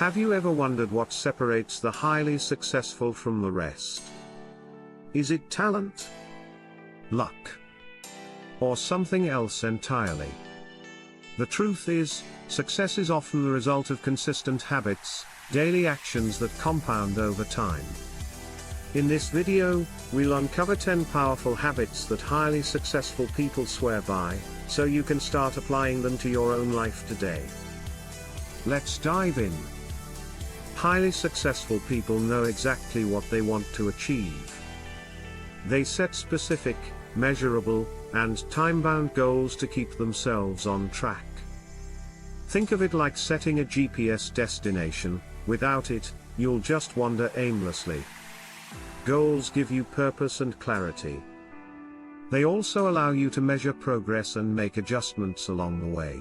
Have you ever wondered what separates the highly successful from the rest? Is it talent, luck, or something else entirely? The truth is, success is often the result of consistent habits, daily actions that compound over time. In this video, we'll uncover 10 powerful habits that highly successful people swear by, so you can start applying them to your own life today. Let's dive in. Highly successful people know exactly what they want to achieve. They set specific, measurable, and time-bound goals to keep themselves on track. Think of it like setting a GPS destination. Without it, you'll just wander aimlessly. Goals give you purpose and clarity. They also allow you to measure progress and make adjustments along the way.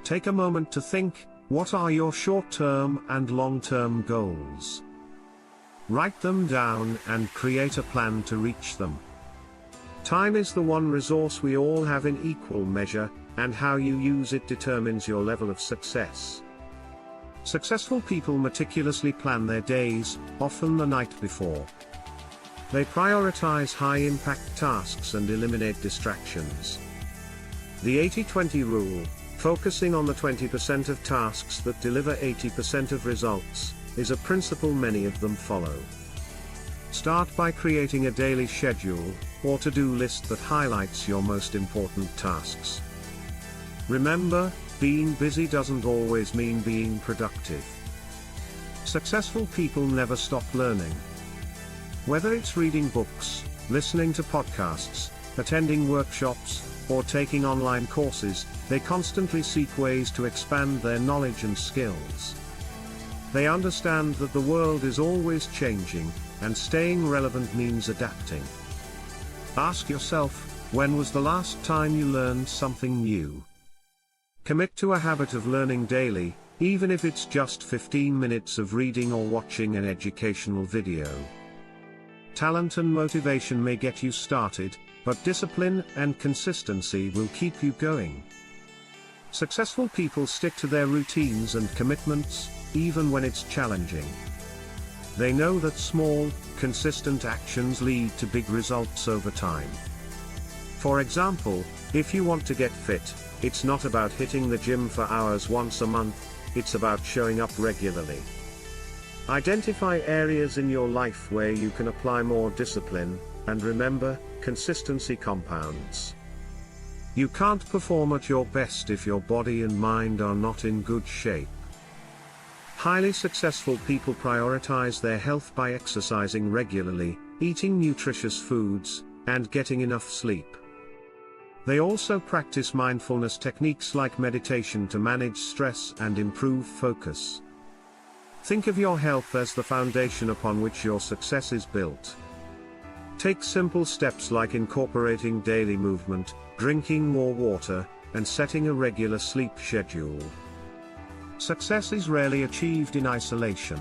Take a moment to think, what are your short-term and long-term goals? Write them down and create a plan to reach them. Time is the one resource we all have in equal measure, and how you use it determines your level of success. Successful people meticulously plan their days, often the night before. They prioritize high-impact tasks and eliminate distractions. The 80-20 rule, focusing on the 20% of tasks that deliver 80% of results, is a principle many of them follow. Start by creating a daily schedule, or to-do list that highlights your most important tasks. Remember, being busy doesn't always mean being productive. Successful people never stop learning. Whether it's reading books, listening to podcasts, attending workshops, or taking online courses, they constantly seek ways to expand their knowledge and skills. They understand that the world is always changing, and staying relevant means adapting. Ask yourself, when was the last time you learned something new? Commit to a habit of learning daily, even if it's just 15 minutes of reading or watching an educational video. Talent and motivation may get you started, but discipline and consistency will keep you going. Successful people stick to their routines and commitments, even when it's challenging. They know that small, consistent actions lead to big results over time. For example, if you want to get fit, it's not about hitting the gym for hours once a month, it's about showing up regularly. Identify areas in your life where you can apply more discipline, and remember, consistency compounds. You can't perform at your best if your body and mind are not in good shape. Highly successful people prioritize their health by exercising regularly, eating nutritious foods, and getting enough sleep. They also practice mindfulness techniques like meditation to manage stress and improve focus. Think of your health as the foundation upon which your success is built. Take simple steps like incorporating daily movement, drinking more water, and setting a regular sleep schedule. Success is rarely achieved in isolation.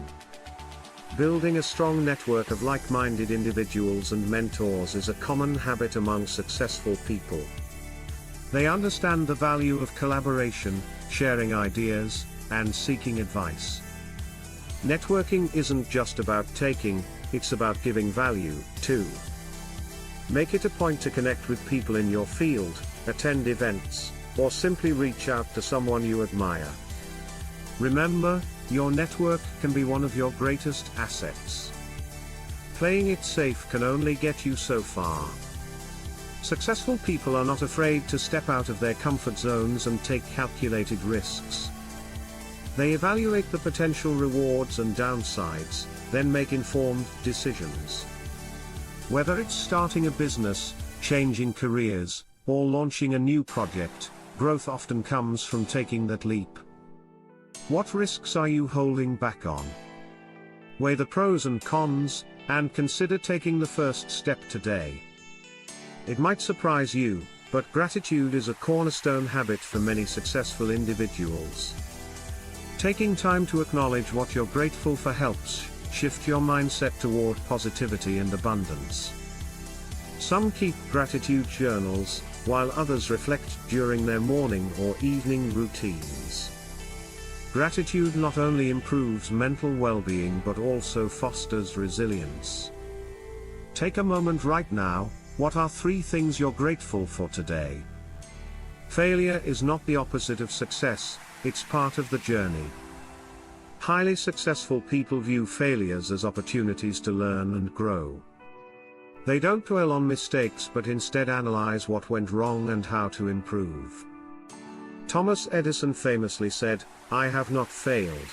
Building a strong network of like-minded individuals and mentors is a common habit among successful people. They understand the value of collaboration, sharing ideas, and seeking advice. Networking isn't just about taking, it's about giving value, too. Make it a point to connect with people in your field, attend events, or simply reach out to someone you admire. Remember, your network can be one of your greatest assets. Playing it safe can only get you so far. Successful people are not afraid to step out of their comfort zones and take calculated risks. They evaluate the potential rewards and downsides, then make informed decisions. Whether it's starting a business, changing careers, or launching a new project, growth often comes from taking that leap. What risks are you holding back on? Weigh the pros and cons, and consider taking the first step today. It might surprise you, but gratitude is a cornerstone habit for many successful individuals. Taking time to acknowledge what you're grateful for helps shift your mindset toward positivity and abundance. Some keep gratitude journals, while others reflect during their morning or evening routines. Gratitude not only improves mental well-being but also fosters resilience. Take a moment right now. What are 3 things you're grateful for today? Failure is not the opposite of success, it's part of the journey. Highly successful people view failures as opportunities to learn and grow. They don't dwell on mistakes but instead analyze what went wrong and how to improve. Thomas Edison famously said, "I have not failed.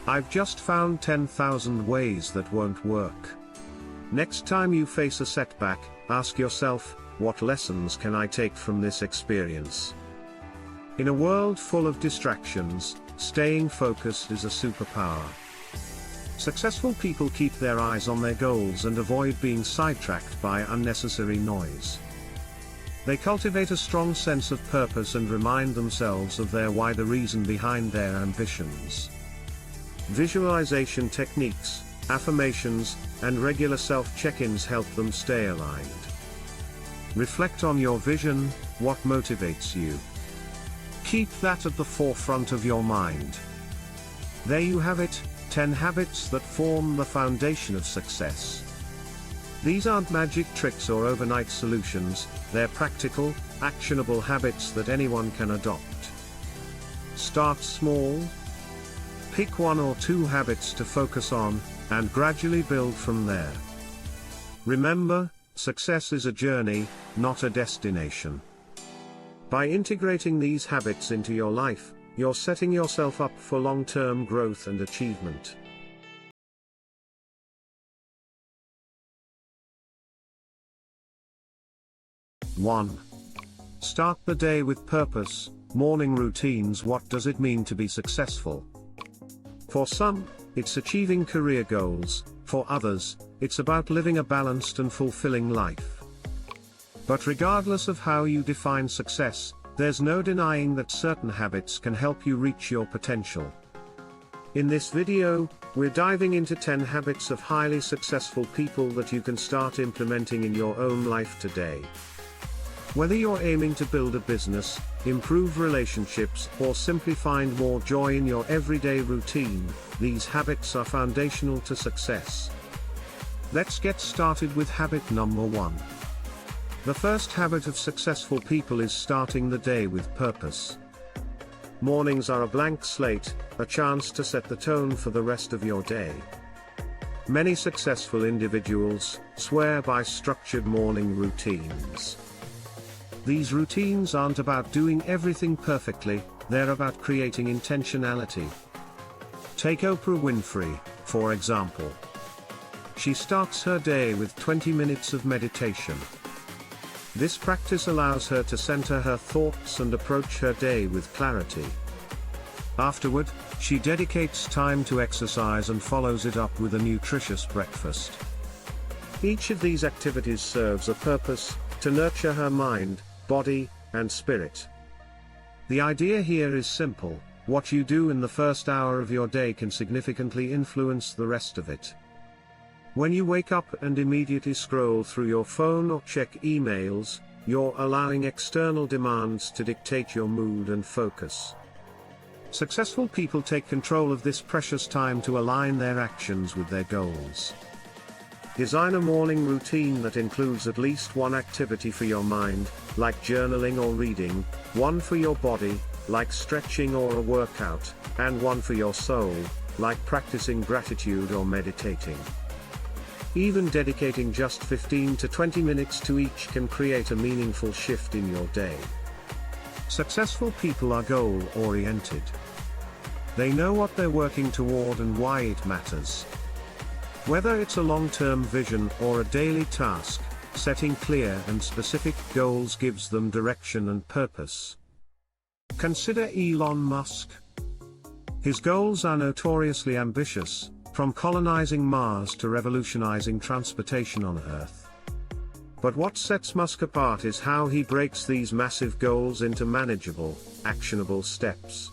I've just found 10,000 ways that won't work." Next time you face a setback, ask yourself, what lessons can I take from this experience? In a world full of distractions, staying focused is a superpower. Successful people keep their eyes on their goals and avoid being sidetracked by unnecessary noise. They cultivate a strong sense of purpose and remind themselves of their why, the reason behind their ambitions. Visualization techniques, affirmations, and regular self-check-ins help them stay aligned. Reflect on your vision. What motivates you? Keep that at the forefront of your mind. There you have it, 10 habits that form the foundation of success. These aren't magic tricks or overnight solutions, they're practical, actionable habits that anyone can adopt. Start small. Pick 1 or 2 habits to focus on, and gradually build from there. Remember, success is a journey, not a destination. By integrating these habits into your life, you're setting yourself up for long-term growth and achievement. One. Start the day with purpose. Morning routines. What does it mean to be successful? For some, it's achieving career goals. For others, it's about living a balanced and fulfilling life. But regardless of how you define success, there's no denying that certain habits can help you reach your potential. In this video, we're diving into 10 habits of highly successful people that you can start implementing in your own life today. Whether you're aiming to build a business, improve relationships, or simply find more joy in your everyday routine, these habits are foundational to success. Let's get started with habit number 1. The first habit of successful people is starting the day with purpose. Mornings are a blank slate, a chance to set the tone for the rest of your day. Many successful individuals swear by structured morning routines. These routines aren't about doing everything perfectly, they're about creating intentionality. Take Oprah Winfrey, for example. She starts her day with 20 minutes of meditation. This practice allows her to center her thoughts and approach her day with clarity. Afterward, she dedicates time to exercise and follows it up with a nutritious breakfast. Each of these activities serves a purpose: to nurture her mind, body, and spirit. The idea here is simple: what you do in the first hour of your day can significantly influence the rest of it. When you wake up and immediately scroll through your phone or check emails, you're allowing external demands to dictate your mood and focus. Successful people take control of this precious time to align their actions with their goals. Design a morning routine that includes at least one activity for your mind, like journaling or reading, one for your body, like stretching or a workout, and one for your soul, like practicing gratitude or meditating. Even dedicating just 15 to 20 minutes to each can create a meaningful shift in your day. Successful people are goal-oriented. They know what they're working toward and why it matters. Whether it's a long-term vision or a daily task, setting clear and specific goals gives them direction and purpose. Consider Elon Musk. His goals are notoriously ambitious, from colonizing Mars to revolutionizing transportation on Earth. But what sets Musk apart is how he breaks these massive goals into manageable, actionable steps.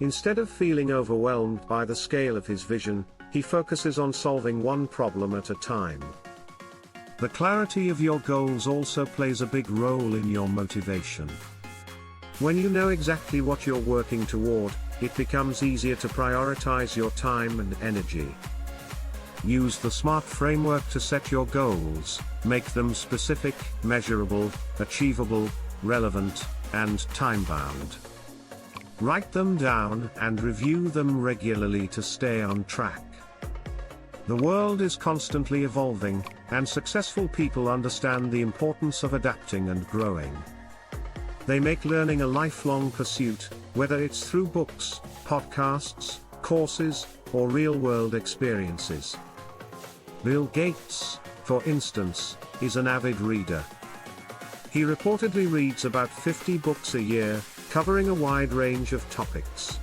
Instead of feeling overwhelmed by the scale of his vision, he focuses on solving one problem at a time. The clarity of your goals also plays a big role in your motivation. When you know exactly what you're working toward, it becomes easier to prioritize your time and energy. Use the SMART framework to set your goals, make them specific, measurable, achievable, relevant, and time-bound. Write them down and review them regularly to stay on track. The world is constantly evolving, and successful people understand the importance of adapting and growing. They make learning a lifelong pursuit, whether it's through books, podcasts, courses, or real-world experiences. Bill Gates, for instance, is an avid reader. He reportedly reads about 50 books a year, covering a wide range of topics.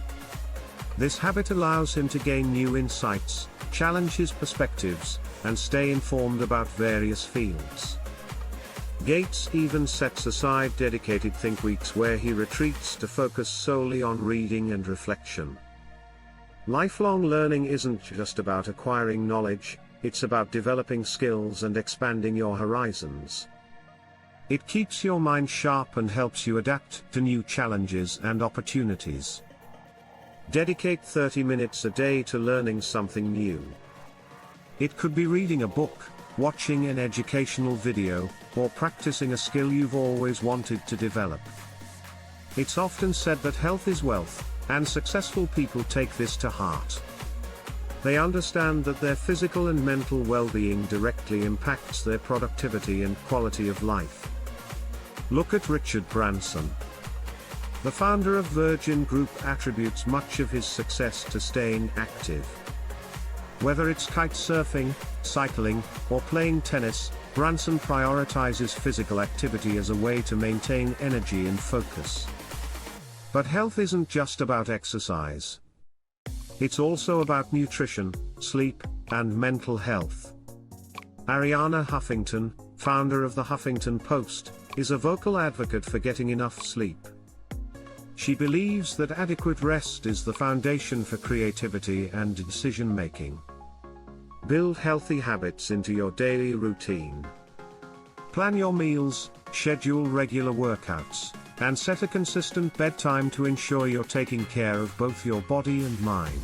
This habit allows him to gain new insights, challenge his perspectives, and stay informed about various fields. Gates even sets aside dedicated think weeks where he retreats to focus solely on reading and reflection. Lifelong learning isn't just about acquiring knowledge, it's about developing skills and expanding your horizons. It keeps your mind sharp and helps you adapt to new challenges and opportunities. Dedicate 30 minutes a day to learning something new. It could be reading a book, watching an educational video, or practicing a skill you've always wanted to develop. It's often said that health is wealth, and successful people take this to heart. They understand that their physical and mental well-being directly impacts their productivity and quality of life. Look at Richard Branson. The founder of Virgin Group attributes much of his success to staying active. Whether it's kite surfing, cycling, or playing tennis, Branson prioritizes physical activity as a way to maintain energy and focus. But health isn't just about exercise. It's also about nutrition, sleep, and mental health. Arianna Huffington, founder of the Huffington Post, is a vocal advocate for getting enough sleep. She believes that adequate rest is the foundation for creativity and decision-making. Build healthy habits into your daily routine. Plan your meals, schedule regular workouts, and set a consistent bedtime to ensure you're taking care of both your body and mind.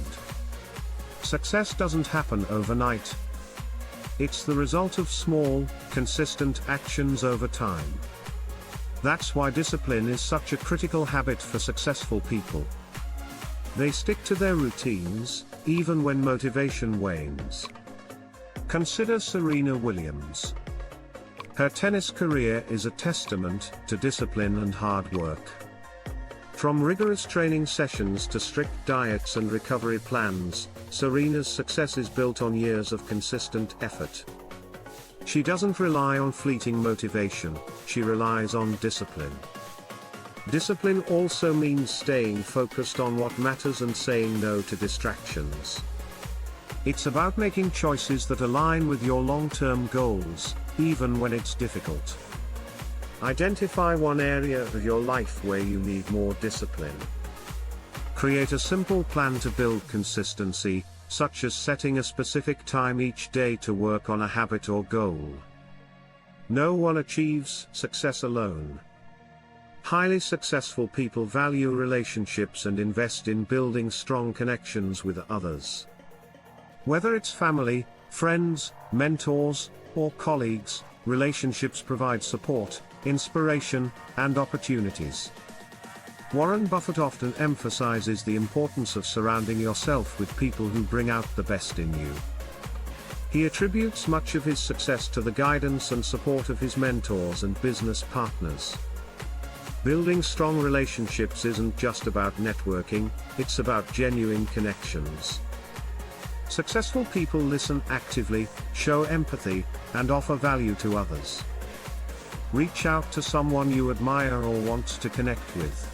Success doesn't happen overnight. It's the result of small, consistent actions over time. That's why discipline is such a critical habit for successful people. They stick to their routines, even when motivation wanes. Consider Serena Williams. Her tennis career is a testament to discipline and hard work. From rigorous training sessions to strict diets and recovery plans, Serena's success is built on years of consistent effort. She doesn't rely on fleeting motivation, she relies on discipline. Discipline also means staying focused on what matters and saying no to distractions. It's about making choices that align with your long-term goals, even when it's difficult. Identify one area of your life where you need more discipline. Create a simple plan to build consistency, such as setting a specific time each day to work on a habit or goal. No one achieves success alone. Highly successful people value relationships and invest in building strong connections with others. Whether it's family, friends, mentors, or colleagues, relationships provide support, inspiration, and opportunities. Warren Buffett often emphasizes the importance of surrounding yourself with people who bring out the best in you. He attributes much of his success to the guidance and support of his mentors and business partners. Building strong relationships isn't just about networking, it's about genuine connections. Successful people listen actively, show empathy, and offer value to others. Reach out to someone you admire or want to connect with.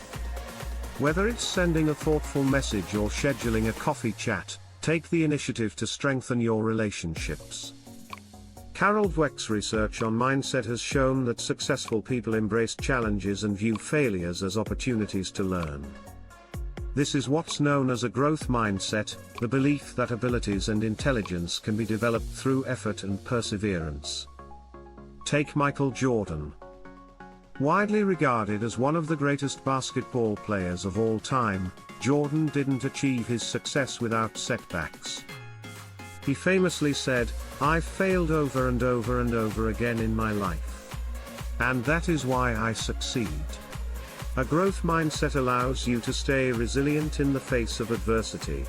Whether it's sending a thoughtful message or scheduling a coffee chat, take the initiative to strengthen your relationships. Carol Dweck's research on mindset has shown that successful people embrace challenges and view failures as opportunities to learn. This is what's known as a growth mindset, the belief that abilities and intelligence can be developed through effort and perseverance. Take Michael Jordan. Widely regarded as one of the greatest basketball players of all time, Jordan didn't achieve his success without setbacks. He famously said, "I've failed over and over and over again in my life. And that is why I succeed." A growth mindset allows you to stay resilient in the face of adversity.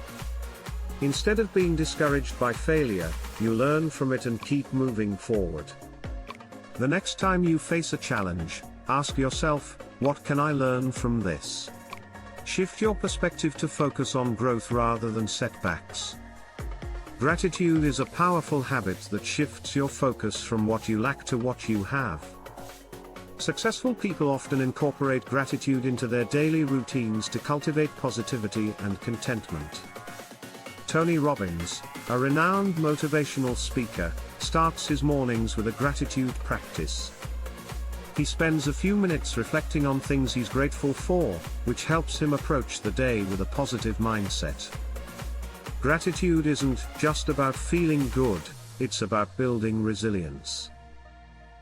Instead of being discouraged by failure, you learn from it and keep moving forward. The next time you face a challenge, ask yourself, what can I learn from this? Shift your perspective to focus on growth rather than setbacks. Gratitude is a powerful habit that shifts your focus from what you lack to what you have. Successful people often incorporate gratitude into their daily routines to cultivate positivity and contentment. Tony Robbins, a renowned motivational speaker, starts his mornings with a gratitude practice. He spends a few minutes reflecting on things he's grateful for, which helps him approach the day with a positive mindset. Gratitude isn't just about feeling good, it's about building resilience.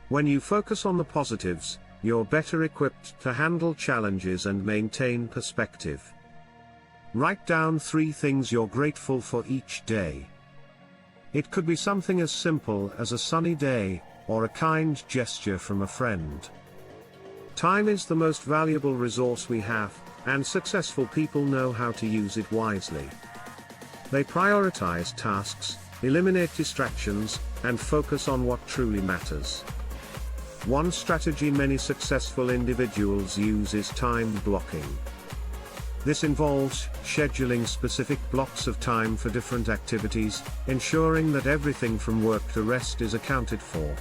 When you focus on the positives, you're better equipped to handle challenges and maintain perspective. Write down 3 things you're grateful for each day. It could be something as simple as a sunny day, or a kind gesture from a friend. Time is the most valuable resource we have, and successful people know how to use it wisely. They prioritize tasks, eliminate distractions, and focus on what truly matters. One strategy many successful individuals use is time blocking. This involves scheduling specific blocks of time for different activities, ensuring that everything from work to rest is accounted for.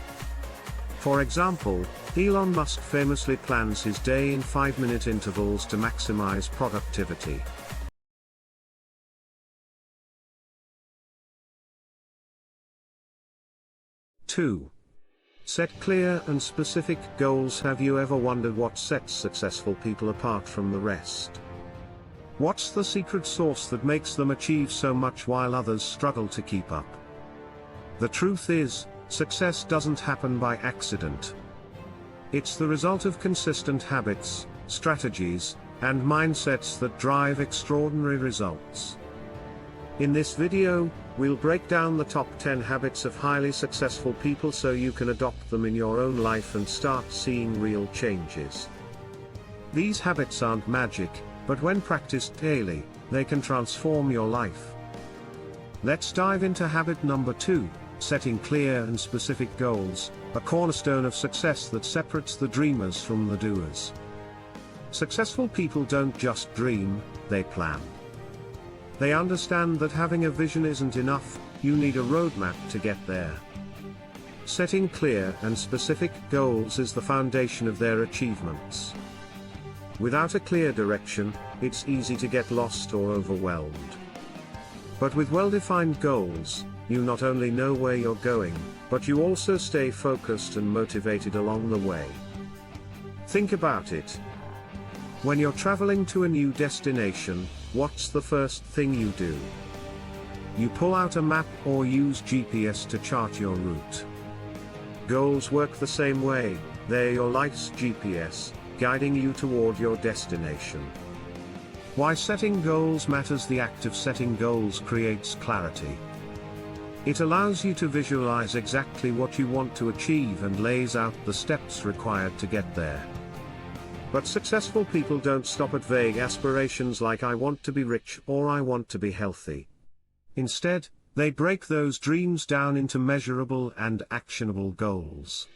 For example, Elon Musk famously plans his day in 5-minute intervals to maximize productivity. Two. Set clear and specific goals. Have you ever wondered what sets successful people apart from the rest? What's the secret sauce that makes them achieve so much while others struggle to keep up? The truth is, success doesn't happen by accident. It's the result of consistent habits, strategies, and mindsets that drive extraordinary results. In this video, we'll break down the top 10 habits of highly successful people so you can adopt them in your own life and start seeing real changes. These habits aren't magic, but when practiced daily, they can transform your life. Let's dive into habit number 2, setting clear and specific goals, a cornerstone of success that separates the dreamers from the doers. Successful people don't just dream, they plan. They understand that having a vision isn't enough, you need a roadmap to get there. Setting clear and specific goals is the foundation of their achievements. Without a clear direction, it's easy to get lost or overwhelmed. But with well-defined goals, you not only know where you're going, but you also stay focused and motivated along the way. Think about it. When you're traveling to a new destination, what's the first thing you do? You pull out a map or use GPS to chart your route. Goals work the same way, they're your life's GPS, guiding you toward your destination. Why setting goals matters. The act of setting goals creates clarity. It allows you to visualize exactly what you want to achieve and lays out the steps required to get there. But successful people don't stop at vague aspirations like "I want to be rich" or "I want to be healthy." Instead, they break those dreams down into measurable and actionable goals.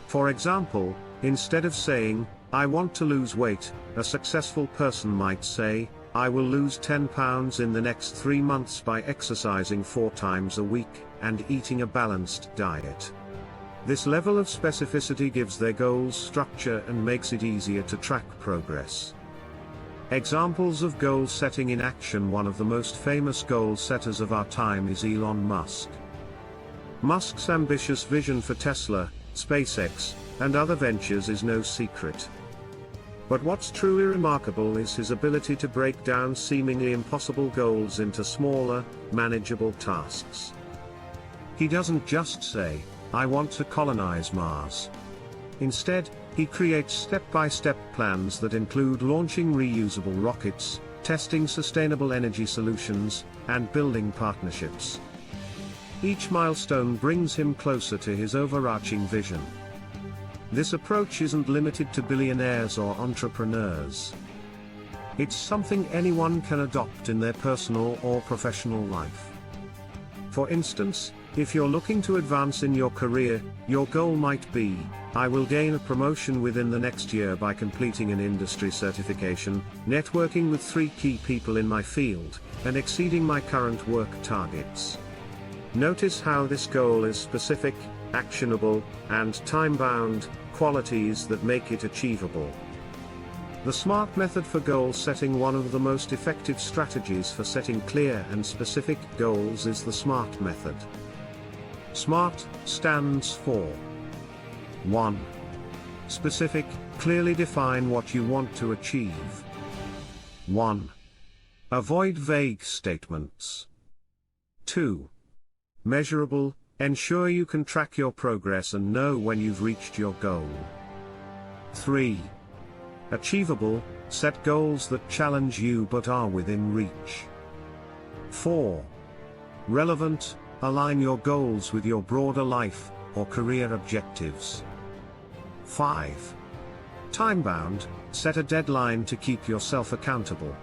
For example, instead of saying, "I want to lose weight," a successful person might say, "I will lose 10 pounds in the next 3 months by exercising 4 times a week, and eating a balanced diet." This level of specificity gives their goals structure and makes it easier to track progress. Examples of goal setting in action. One of the most famous goal setters of our time is Elon Musk. Musk's ambitious vision for Tesla, SpaceX, and other ventures is no secret. But what's truly remarkable is his ability to break down seemingly impossible goals into smaller, manageable tasks. He doesn't just say, "I want to colonize Mars." Instead, he creates step-by-step plans that include launching reusable rockets, testing sustainable energy solutions, and building partnerships. Each milestone brings him closer to his overarching vision. This approach isn't limited to billionaires or entrepreneurs. It's something anyone can adopt in their personal or professional life. For instance, if you're looking to advance in your career, your goal might be, I will gain a promotion within the next year by completing an industry certification, networking with 3 key people in my field, and exceeding my current work targets. Notice how this goal is specific, actionable, and time-bound, qualities that make it achievable. The SMART method for goal setting. One of the most effective strategies for setting clear and specific goals is the SMART method. SMART stands for 1. Specific, clearly define what you want to achieve. 1. Avoid vague statements. 2. Measurable, ensure you can track your progress and know when you've reached your goal. 3. Achievable, set goals that challenge you but are within reach. 4. Relevant, align your goals with your broader life or career objectives. 5. Time-bound, set a deadline to keep yourself accountable.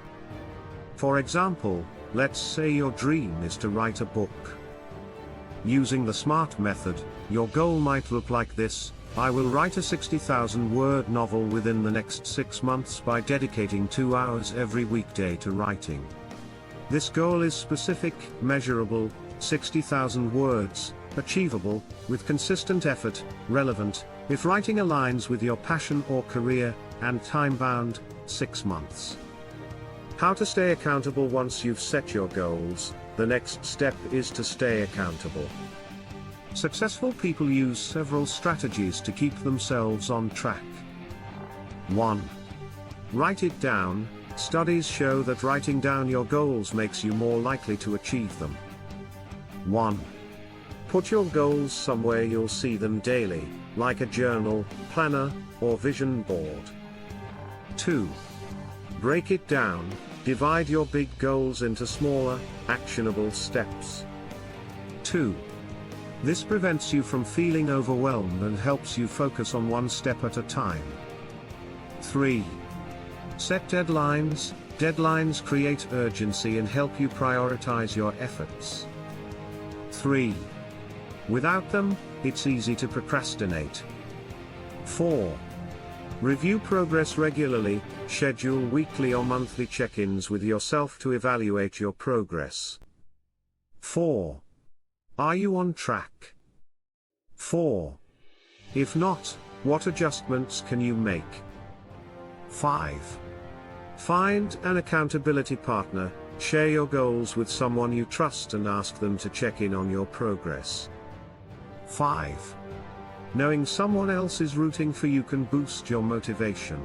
For example, let's say your dream is to write a book. Using the SMART method, your goal might look like this: I will write a 60,000-word novel within the next 6 months by dedicating 2 hours every weekday to writing. This goal is specific, measurable, 60,000 words, achievable, with consistent effort, relevant, if writing aligns with your passion or career, and time-bound, 6 months. How to stay accountable. Once you've set your goals, the next step is to stay accountable. Successful people use several strategies to keep themselves on track. 1. Write it down. Studies show that writing down your goals makes you more likely to achieve them. 1. Put your goals somewhere you'll see them daily, like a journal, planner, or vision board. 2. Break it down. Divide your big goals into smaller, actionable steps. 2. This prevents you from feeling overwhelmed and helps you focus on one step at a time. 3. Set deadlines. Deadlines create urgency and help you prioritize your efforts. 3. Without them, it's easy to procrastinate. 4. Review progress regularly. Schedule weekly or monthly check-ins with yourself to evaluate your progress. 4. Are you on track? 4. If not, what adjustments can you make? 5. Find an accountability partner. Share your goals with someone you trust and ask them to check in on your progress. 5. Knowing someone else is rooting for you can boost your motivation.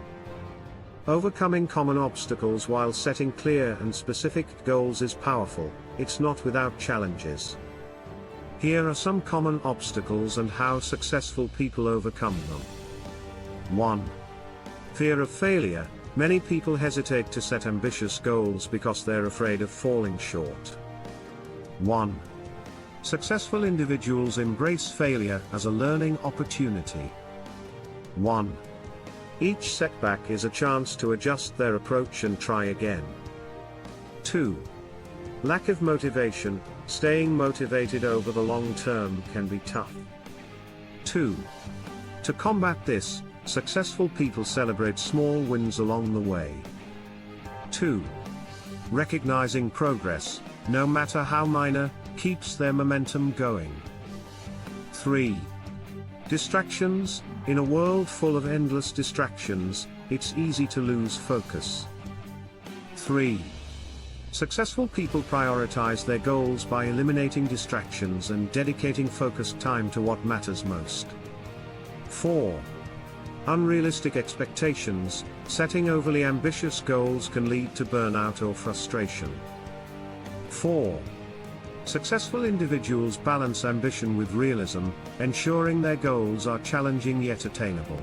Overcoming common obstacles while setting clear and specific goals is powerful. It's not without challenges. Here are some common obstacles and how successful people overcome them. 1. Fear of failure. Many people hesitate to set ambitious goals because they're afraid of falling short. 1. Successful individuals embrace failure as a learning opportunity. 1. Each setback is a chance to adjust their approach and try again. 2. Lack of motivation. Staying motivated over the long term can be tough. 2. To combat this, successful people celebrate small wins along the way. 2. Recognizing progress, no matter how minor, keeps their momentum going. 3. Distractions. In a world full of endless distractions, it's easy to lose focus. 3. Successful people prioritize their goals by eliminating distractions and dedicating focused time to what matters most. 4. Unrealistic expectations. Setting overly ambitious goals can lead to burnout or frustration. 4. Successful individuals balance ambition with realism, ensuring their goals are challenging yet attainable.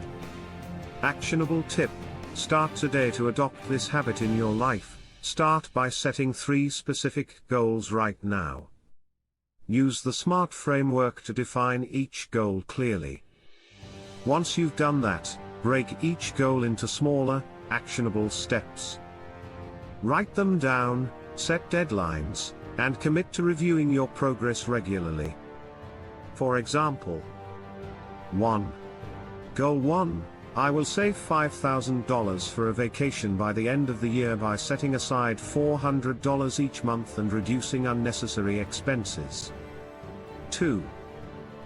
Actionable tip: start today to adopt this habit in your life. Start by setting 3 specific goals right now. Use the SMART framework to define each goal clearly. Once you've done that, break each goal into smaller, actionable steps. Write them down, set deadlines, and commit to reviewing your progress regularly. For example, 1. Goal 1. I will save $5,000 for a vacation by the end of the year by setting aside $400 each month and reducing unnecessary expenses. 2.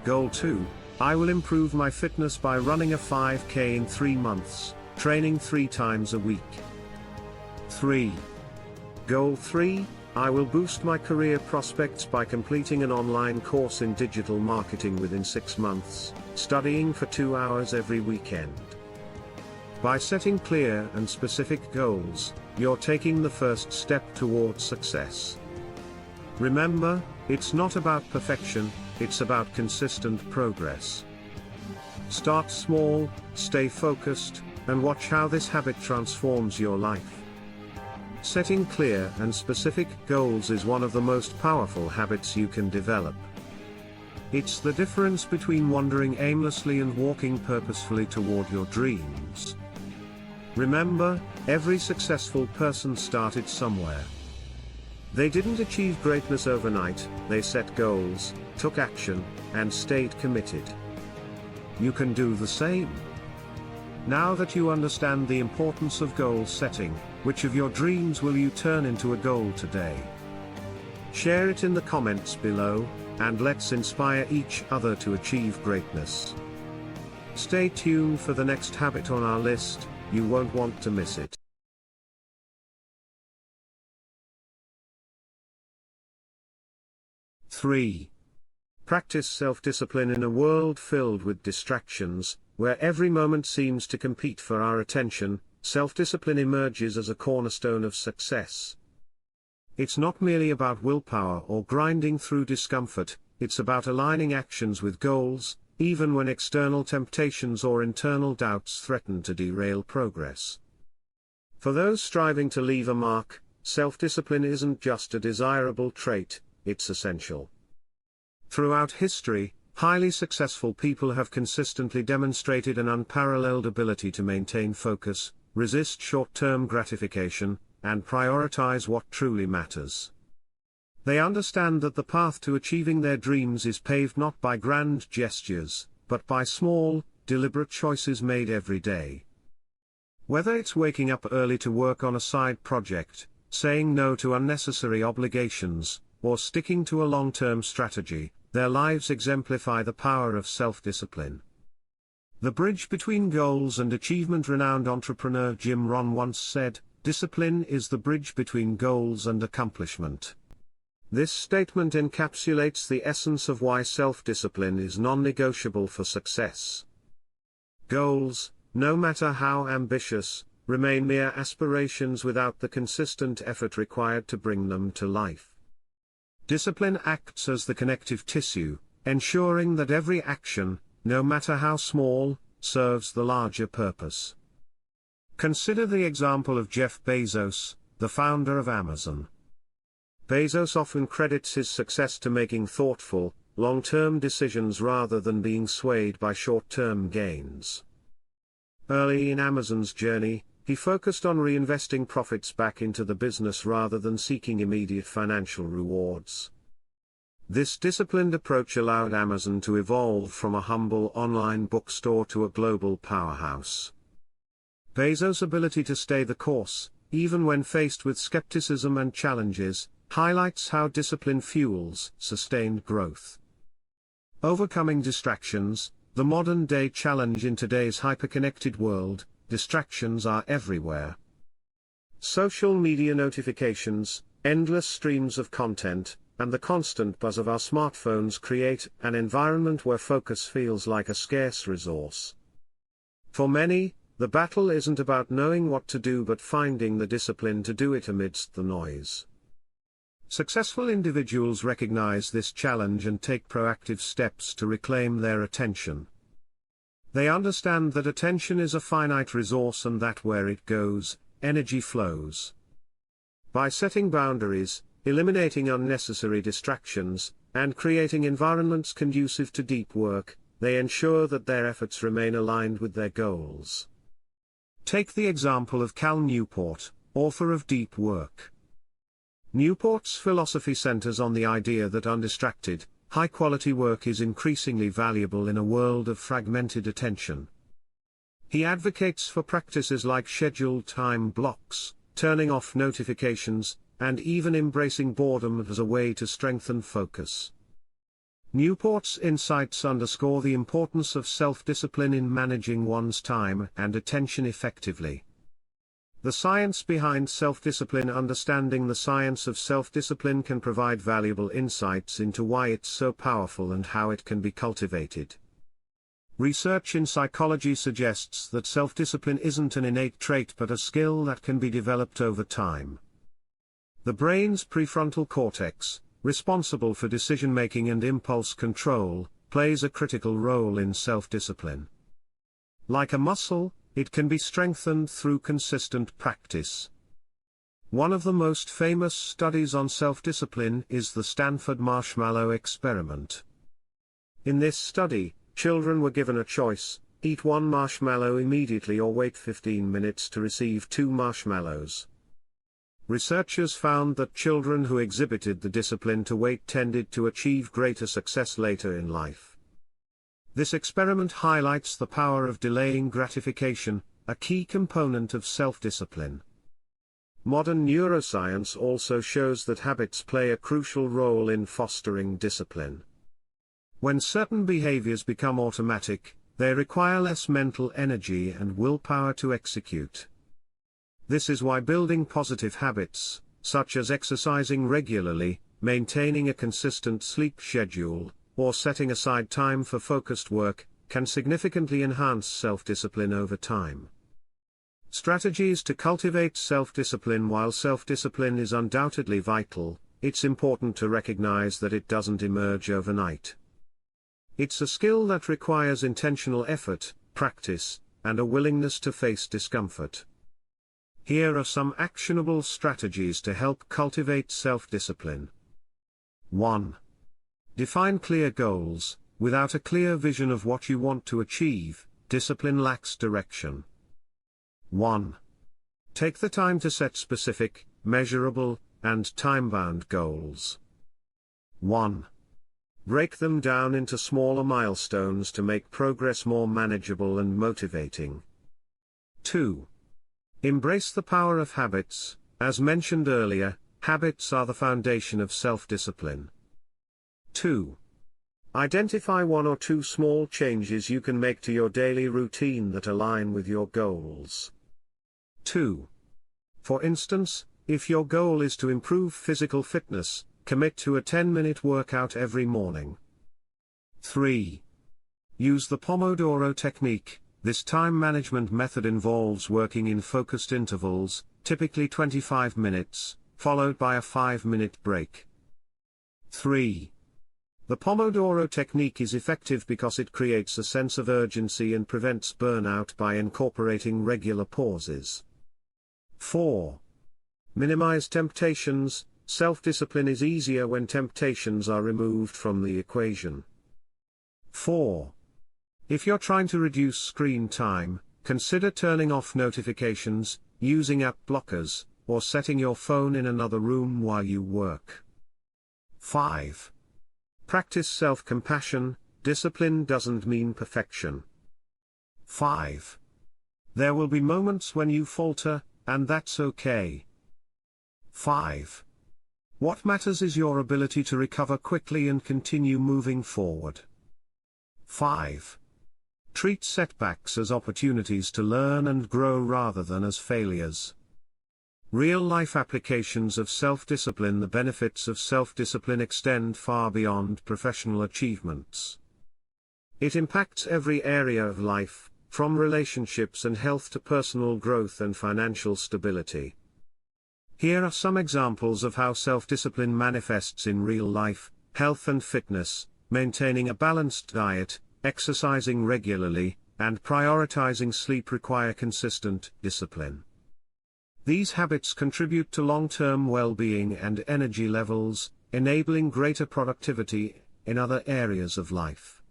Goal 2. I will improve my fitness by running a 5K in 3 months, training 3 times a week. 3. Goal 3. I will boost my career prospects by completing an online course in digital marketing within 6 months, studying for 2 hours every weekend. By setting clear and specific goals, you're taking the first step towards success. Remember, it's not about perfection, it's about consistent progress. Start small, stay focused, and watch how this habit transforms your life. Setting clear and specific goals is one of the most powerful habits you can develop. It's the difference between wandering aimlessly and walking purposefully toward your dreams. Remember, every successful person started somewhere. They didn't achieve greatness overnight, they set goals, took action, and stayed committed. You can do the same. Now that you understand the importance of goal setting, which of your dreams will you turn into a goal today? Share it in the comments below, and let's inspire each other to achieve greatness. Stay tuned for the next habit on our list, you won't want to miss it. 3. Practice self-discipline in a world filled with distractions, where every moment seems to compete for our attention. Self-discipline emerges as a cornerstone of success. It's not merely about willpower or grinding through discomfort, it's about aligning actions with goals, even when external temptations or internal doubts threaten to derail progress. For those striving to leave a mark, self-discipline isn't just a desirable trait, it's essential. Throughout history, highly successful people have consistently demonstrated an unparalleled ability to maintain focus, resist short-term gratification, and prioritize what truly matters. They understand that the path to achieving their dreams is paved not by grand gestures, but by small, deliberate choices made every day. Whether it's waking up early to work on a side project, saying no to unnecessary obligations, or sticking to a long-term strategy, their lives exemplify the power of self-discipline. The bridge between goals and achievement. Renowned entrepreneur Jim Rohn once said, "Discipline is the bridge between goals and accomplishment." This statement encapsulates the essence of why self-discipline is non-negotiable for success. Goals, no matter how ambitious, remain mere aspirations without the consistent effort required to bring them to life. Discipline acts as the connective tissue, ensuring that every action, no matter how small, serves the larger purpose. Consider the example of Jeff Bezos, the founder of Amazon. Bezos often credits his success to making thoughtful, long-term decisions rather than being swayed by short-term gains. Early in Amazon's journey, he focused on reinvesting profits back into the business rather than seeking immediate financial rewards. This disciplined approach allowed Amazon to evolve from a humble online bookstore to a global powerhouse. Bezos' ability to stay the course, even when faced with skepticism and challenges, highlights how discipline fuels sustained growth. Overcoming distractions. The modern-day challenge in today's hyper-connected world, distractions are everywhere. Social media notifications, endless streams of content, and the constant buzz of our smartphones create an environment where focus feels like a scarce resource. For many, the battle isn't about knowing what to do but finding the discipline to do it amidst the noise. Successful individuals recognize this challenge and take proactive steps to reclaim their attention. They understand that attention is a finite resource and that where it goes, energy flows. By setting boundaries, eliminating unnecessary distractions, and creating environments conducive to deep work, they ensure that their efforts remain aligned with their goals. Take the example of Cal Newport, author of Deep Work. Newport's philosophy centers on the idea that undistracted, high-quality work is increasingly valuable in a world of fragmented attention. He advocates for practices like scheduled time blocks, turning off notifications, and even embracing boredom as a way to strengthen focus. Newport's insights underscore the importance of self-discipline in managing one's time and attention effectively. The science behind self-discipline. Understanding the science of self-discipline can provide valuable insights into why it's so powerful and how it can be cultivated. Research in psychology suggests that self-discipline isn't an innate trait but a skill that can be developed over time. The brain's prefrontal cortex, responsible for decision-making and impulse control, plays a critical role in self-discipline. Like a muscle, it can be strengthened through consistent practice. One of the most famous studies on self-discipline is the Stanford marshmallow experiment. In this study, children were given a choice: eat one marshmallow immediately or wait 15 minutes to receive 2 marshmallows. Researchers found that children who exhibited the discipline to wait tended to achieve greater success later in life. This experiment highlights the power of delaying gratification, a key component of self-discipline. Modern neuroscience also shows that habits play a crucial role in fostering discipline. When certain behaviors become automatic, they require less mental energy and willpower to execute. This is why building positive habits, such as exercising regularly, maintaining a consistent sleep schedule, or setting aside time for focused work, can significantly enhance self-discipline over time. Strategies to cultivate self-discipline. While self-discipline is undoubtedly vital, it's important to recognize that it doesn't emerge overnight. It's a skill that requires intentional effort, practice, and a willingness to face discomfort. Here are some actionable strategies to help cultivate self-discipline. 1. Define clear goals. Without a clear vision of what you want to achieve, discipline lacks direction. 1. Take the time to set specific, measurable, and time-bound goals. 1. Break them down into smaller milestones to make progress more manageable and motivating. 2. Embrace the power of habits. As mentioned earlier, habits are the foundation of self-discipline. 2. Identify 1 or 2 small changes you can make to your daily routine that align with your goals. 2. For instance, if your goal is to improve physical fitness, commit to a 10-minute workout every morning. 3. Use the Pomodoro technique. This time management method involves working in focused intervals, typically 25 minutes, followed by a 5-minute break. 3. The Pomodoro technique is effective because it creates a sense of urgency and prevents burnout by incorporating regular pauses. 4. Minimize temptations. Self-discipline is easier when temptations are removed from the equation. 4. If you're trying to reduce screen time, consider turning off notifications, using app blockers, or setting your phone in another room while you work. 5. Practice self-compassion. Discipline doesn't mean perfection. 5. There will be moments when you falter, and that's okay. 5. What matters is your ability to recover quickly and continue moving forward. 5. Treat setbacks as opportunities to learn and grow rather than as failures. Real-life applications of self-discipline. The benefits of self-discipline extend far beyond professional achievements. It impacts every area of life, from relationships and health to personal growth and financial stability. Here are some examples of how self-discipline manifests in real life: health and fitness. Maintaining a balanced diet, exercising regularly, and prioritizing sleep require consistent discipline. These habits contribute to long-term well-being and energy levels, enabling greater productivity in other areas of life.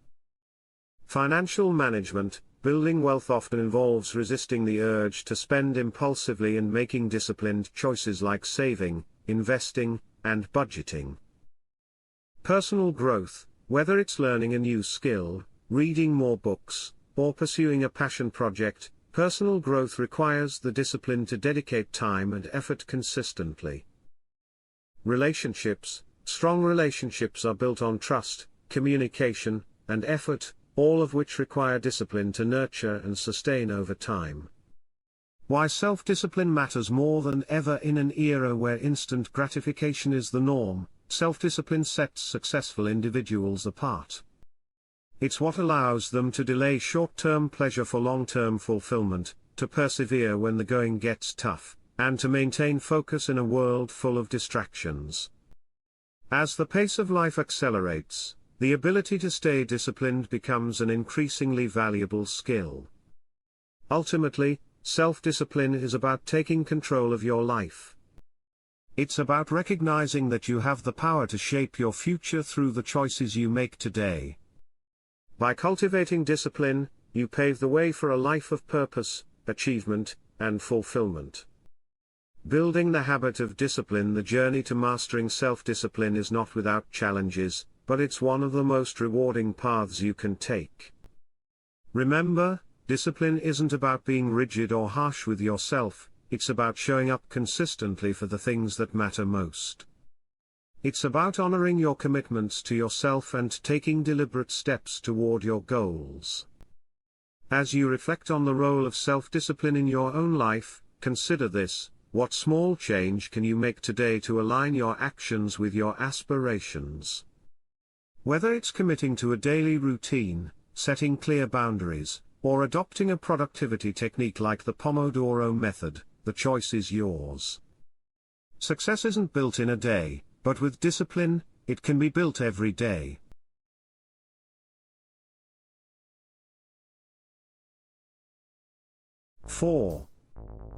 Financial management. Building wealth often involves resisting the urge to spend impulsively and making disciplined choices like saving, investing, and budgeting. Personal growth. Whether it's learning a new skill, reading more books, or pursuing a passion project, personal growth requires the discipline to dedicate time and effort consistently. Relationships. Strong relationships are built on trust, communication, and effort, all of which require discipline to nurture and sustain over time. Why self-discipline matters more than ever in an era where instant gratification is the norm. Self-discipline sets successful individuals apart. It's what allows them to delay short-term pleasure for long-term fulfillment, to persevere when the going gets tough, and to maintain focus in a world full of distractions. As the pace of life accelerates, the ability to stay disciplined becomes an increasingly valuable skill. Ultimately, self-discipline is about taking control of your life. It's about recognizing that you have the power to shape your future through the choices you make today. By cultivating discipline, you pave the way for a life of purpose, achievement, and fulfillment. Building the habit of discipline. The journey to mastering self-discipline is not without challenges, but it's one of the most rewarding paths you can take. Remember, discipline isn't about being rigid or harsh with yourself, it's about showing up consistently for the things that matter most. It's about honoring your commitments to yourself and taking deliberate steps toward your goals. As you reflect on the role of self-discipline in your own life, consider this: what small change can you make today to align your actions with your aspirations? Whether it's committing to a daily routine, setting clear boundaries, or adopting a productivity technique like the Pomodoro method, the choice is yours. Success isn't built in a day, but with discipline, it can be built every day. 4.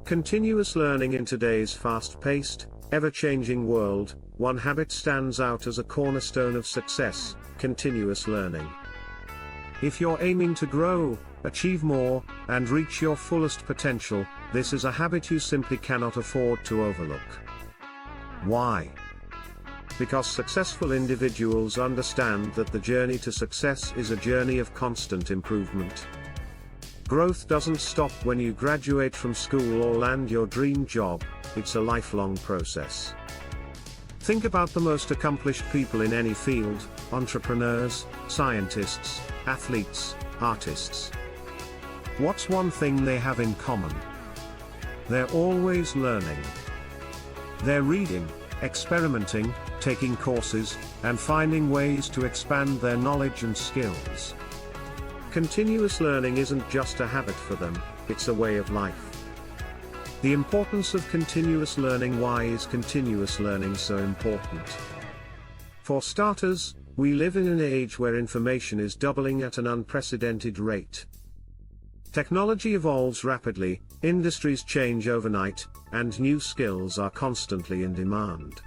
Continuous learning. In today's fast-paced, ever-changing world, one habit stands out as a cornerstone of success: continuous learning. If you're aiming to grow, achieve more, and reach your fullest potential, this is a habit you simply cannot afford to overlook. Why? Because successful individuals understand that the journey to success is a journey of constant improvement. Growth doesn't stop when you graduate from school or land your dream job, it's a lifelong process. Think about the most accomplished people in any field: entrepreneurs, scientists, athletes, artists. What's one thing they have in common? They're always learning. They're reading, experimenting, taking courses, and finding ways to expand their knowledge and skills. Continuous learning isn't just a habit for them, it's a way of life. The importance of continuous learning. Why is continuous learning so important? For starters, we live in an age where information is doubling at an unprecedented rate. Technology evolves rapidly, industries change overnight, and new skills are constantly in demand.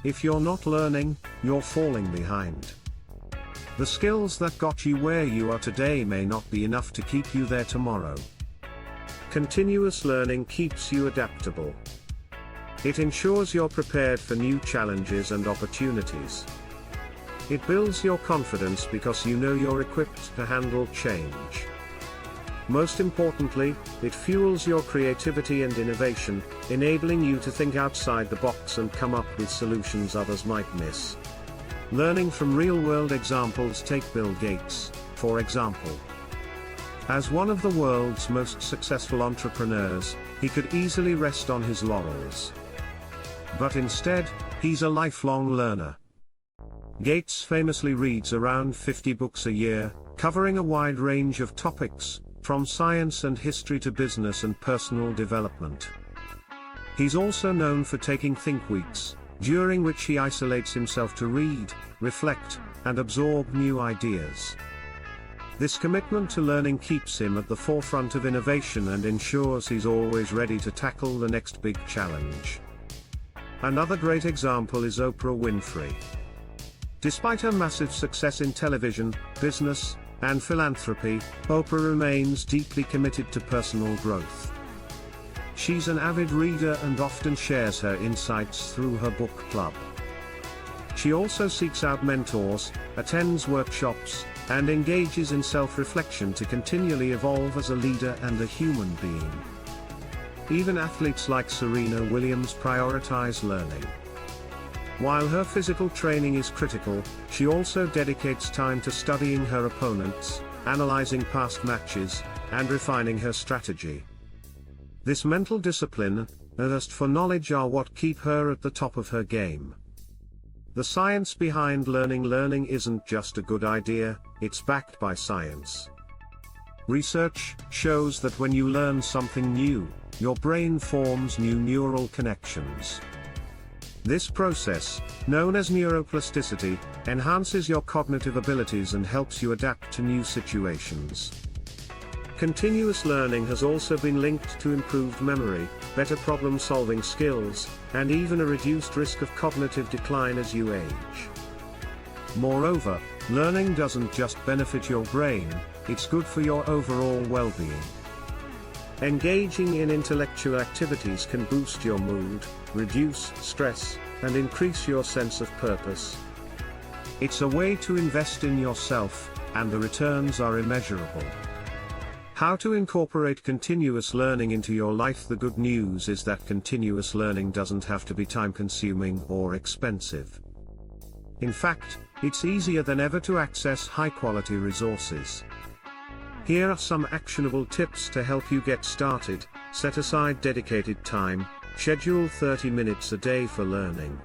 If you're not learning, you're falling behind. The skills that got you where you are today may not be enough to keep you there tomorrow. Continuous learning keeps you adaptable. It ensures you're prepared for new challenges and opportunities. It builds your confidence because you know you're equipped to handle change. Most importantly, it fuels your creativity and innovation, enabling you to think outside the box and come up with solutions others might miss. Learning from real-world examples. Take Bill Gates, for example. As one of the world's most successful entrepreneurs, he could easily rest on his laurels. But instead, he's a lifelong learner. Gates famously reads around 50 books a year, covering a wide range of topics, from science and history to business and personal development. He's also known for taking think weeks, during which he isolates himself to read, reflect, and absorb new ideas. This commitment to learning keeps him at the forefront of innovation and ensures he's always ready to tackle the next big challenge. Another great example is Oprah Winfrey. Despite her massive success in television, business, and philanthropy, Oprah remains deeply committed to personal growth. She's an avid reader and often shares her insights through her book club. She also seeks out mentors, attends workshops, and engages in self-reflection to continually evolve as a leader and a human being. Even athletes like Serena Williams prioritize learning. While her physical training is critical, she also dedicates time to studying her opponents, analyzing past matches, and refining her strategy. This mental discipline and thirst for knowledge are what keep her at the top of her game. The science behind learning isn't just a good idea, it's backed by science. Research shows that when you learn something new, your brain forms new neural connections. This process, known as neuroplasticity, enhances your cognitive abilities and helps you adapt to new situations. Continuous learning has also been linked to improved memory, better problem-solving skills, and even a reduced risk of cognitive decline as you age. Moreover, learning doesn't just benefit your brain, it's good for your overall well-being. Engaging in intellectual activities can boost your mood, reduce stress, and increase your sense of purpose. It's a way to invest in yourself, and the returns are immeasurable. How to incorporate continuous learning into your life? The good news is that continuous learning doesn't have to be time-consuming or expensive. In fact, it's easier than ever to access high-quality resources. Here are some actionable tips to help you get started. Set aside dedicated time, schedule 30 minutes a day for learning.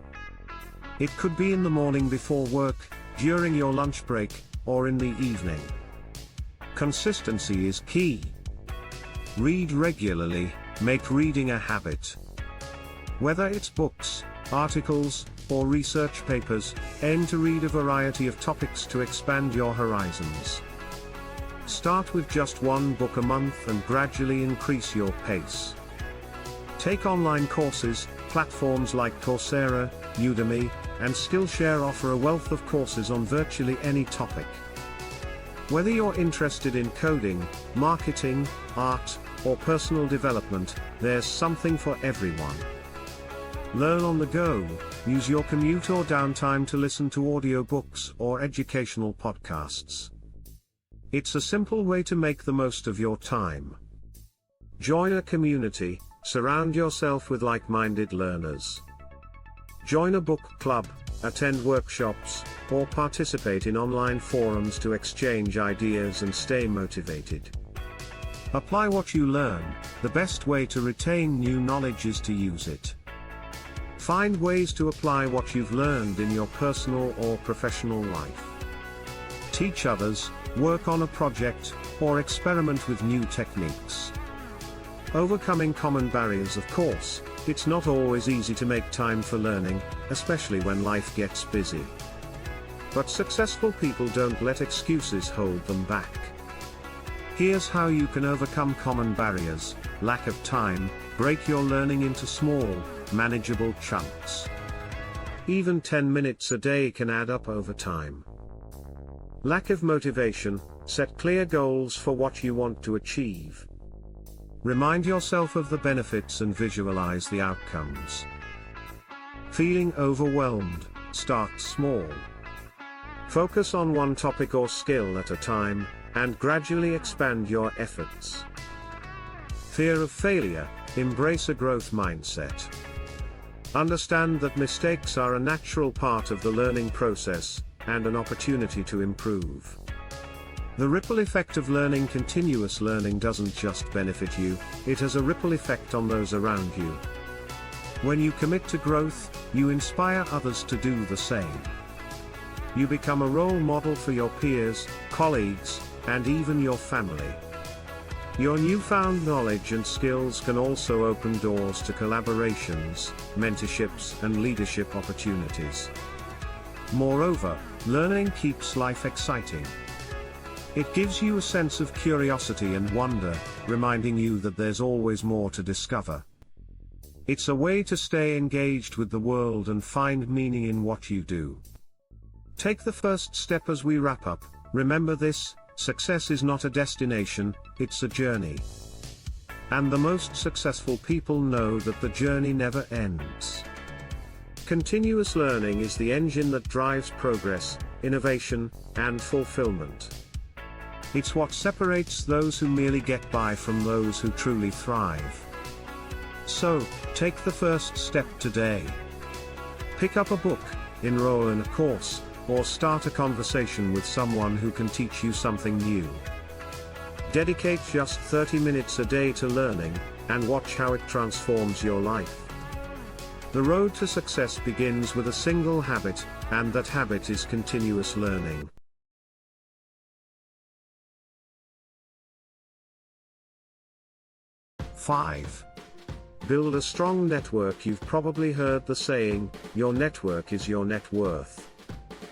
It could be in the morning before work, during your lunch break, or in the evening. Consistency is key. Read regularly, make reading a habit. Whether it's books, articles, or research papers, aim to read a variety of topics to expand your horizons. Start with just one book a month and gradually increase your pace. Take online courses. Platforms like Coursera, Udemy, and Skillshare offer a wealth of courses on virtually any topic. Whether you're interested in coding, marketing, art, or personal development, there's something for everyone. Learn on the go. Use your commute or downtime to listen to audiobooks or educational podcasts. It's a simple way to make the most of your time. Join a community. Surround yourself with like-minded learners. Join a book club, attend workshops, or participate in online forums to exchange ideas and stay motivated. Apply what you learn. The best way to retain new knowledge is to use it. Find ways to apply what you've learned in your personal or professional life. Teach others, work on a project, or experiment with new techniques. Overcoming common barriers. Of course, it's not always easy to make time for learning, especially when life gets busy. But successful people don't let excuses hold them back. Here's how you can overcome common barriers: lack of time. Break your learning into small, manageable chunks. Even 10 minutes a day can add up over time. Lack of motivation. Set clear goals for what you want to achieve. Remind yourself of the benefits and visualize the outcomes. Feeling overwhelmed. Start small. Focus on one topic or skill at a time, and gradually expand your efforts. Fear of failure. Embrace a growth mindset. Understand that mistakes are a natural part of the learning process, and an opportunity to improve. The ripple effect of learning. Continuous learning doesn't just benefit you, it has a ripple effect on those around you. When you commit to growth, you inspire others to do the same. You become a role model for your peers, colleagues, and even your family. Your newfound knowledge and skills can also open doors to collaborations, mentorships, and leadership opportunities. Moreover, learning keeps life exciting. It gives you a sense of curiosity and wonder, reminding you that there's always more to discover. It's a way to stay engaged with the world and find meaning in what you do. Take the first step as we wrap up. Remember this: success is not a destination, it's a journey. And the most successful people know that the journey never ends. Continuous learning is the engine that drives progress, innovation, and fulfillment. It's what separates those who merely get by from those who truly thrive. So, take the first step today. Pick up a book, enroll in a course, or start a conversation with someone who can teach you something new. Dedicate just 30 minutes a day to learning, and watch how it transforms your life. The road to success begins with a single habit, and that habit is continuous learning. Five. Build a strong network. You've probably heard the saying, your network is your net worth.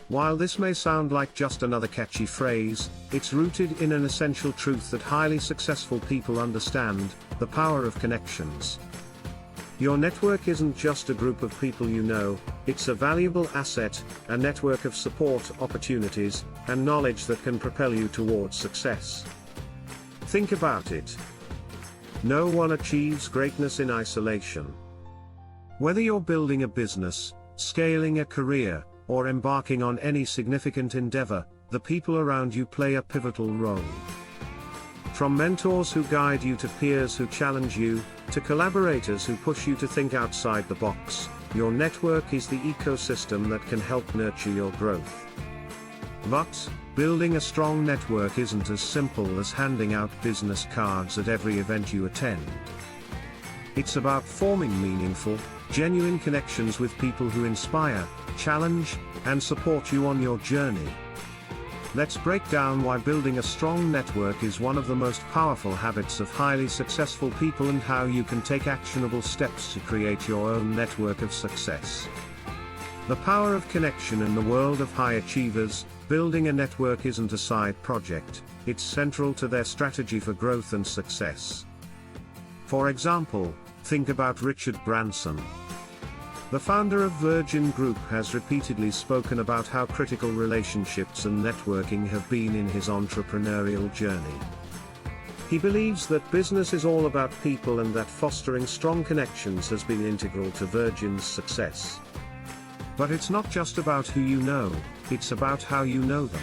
While this may sound like just another catchy phrase, it's rooted in an essential truth that highly successful people understand: the power of connections. Your network isn't just a group of people you know, it's a valuable asset, a network of support, opportunities, and knowledge that can propel you towards success. Think about it. No one achieves greatness in isolation. Whether you're building a business, scaling a career, or embarking on any significant endeavor, the people around you play a pivotal role. From mentors who guide you to peers who challenge you, to collaborators who push you to think outside the box, your network is the ecosystem that can help nurture your growth. But, building a strong network isn't as simple as handing out business cards at every event you attend. It's about forming meaningful, genuine connections with people who inspire, challenge, and support you on your journey. Let's break down why building a strong network is one of the most powerful habits of highly successful people, and how you can take actionable steps to create your own network of success. The power of connection in the world of high achievers. Building a network isn't a side project, it's central to their strategy for growth and success. For example, think about Richard Branson. The founder of Virgin Group has repeatedly spoken about how critical relationships and networking have been in his entrepreneurial journey. He believes that business is all about people, and that fostering strong connections has been integral to Virgin's success. But it's not just about who you know, it's about how you know them.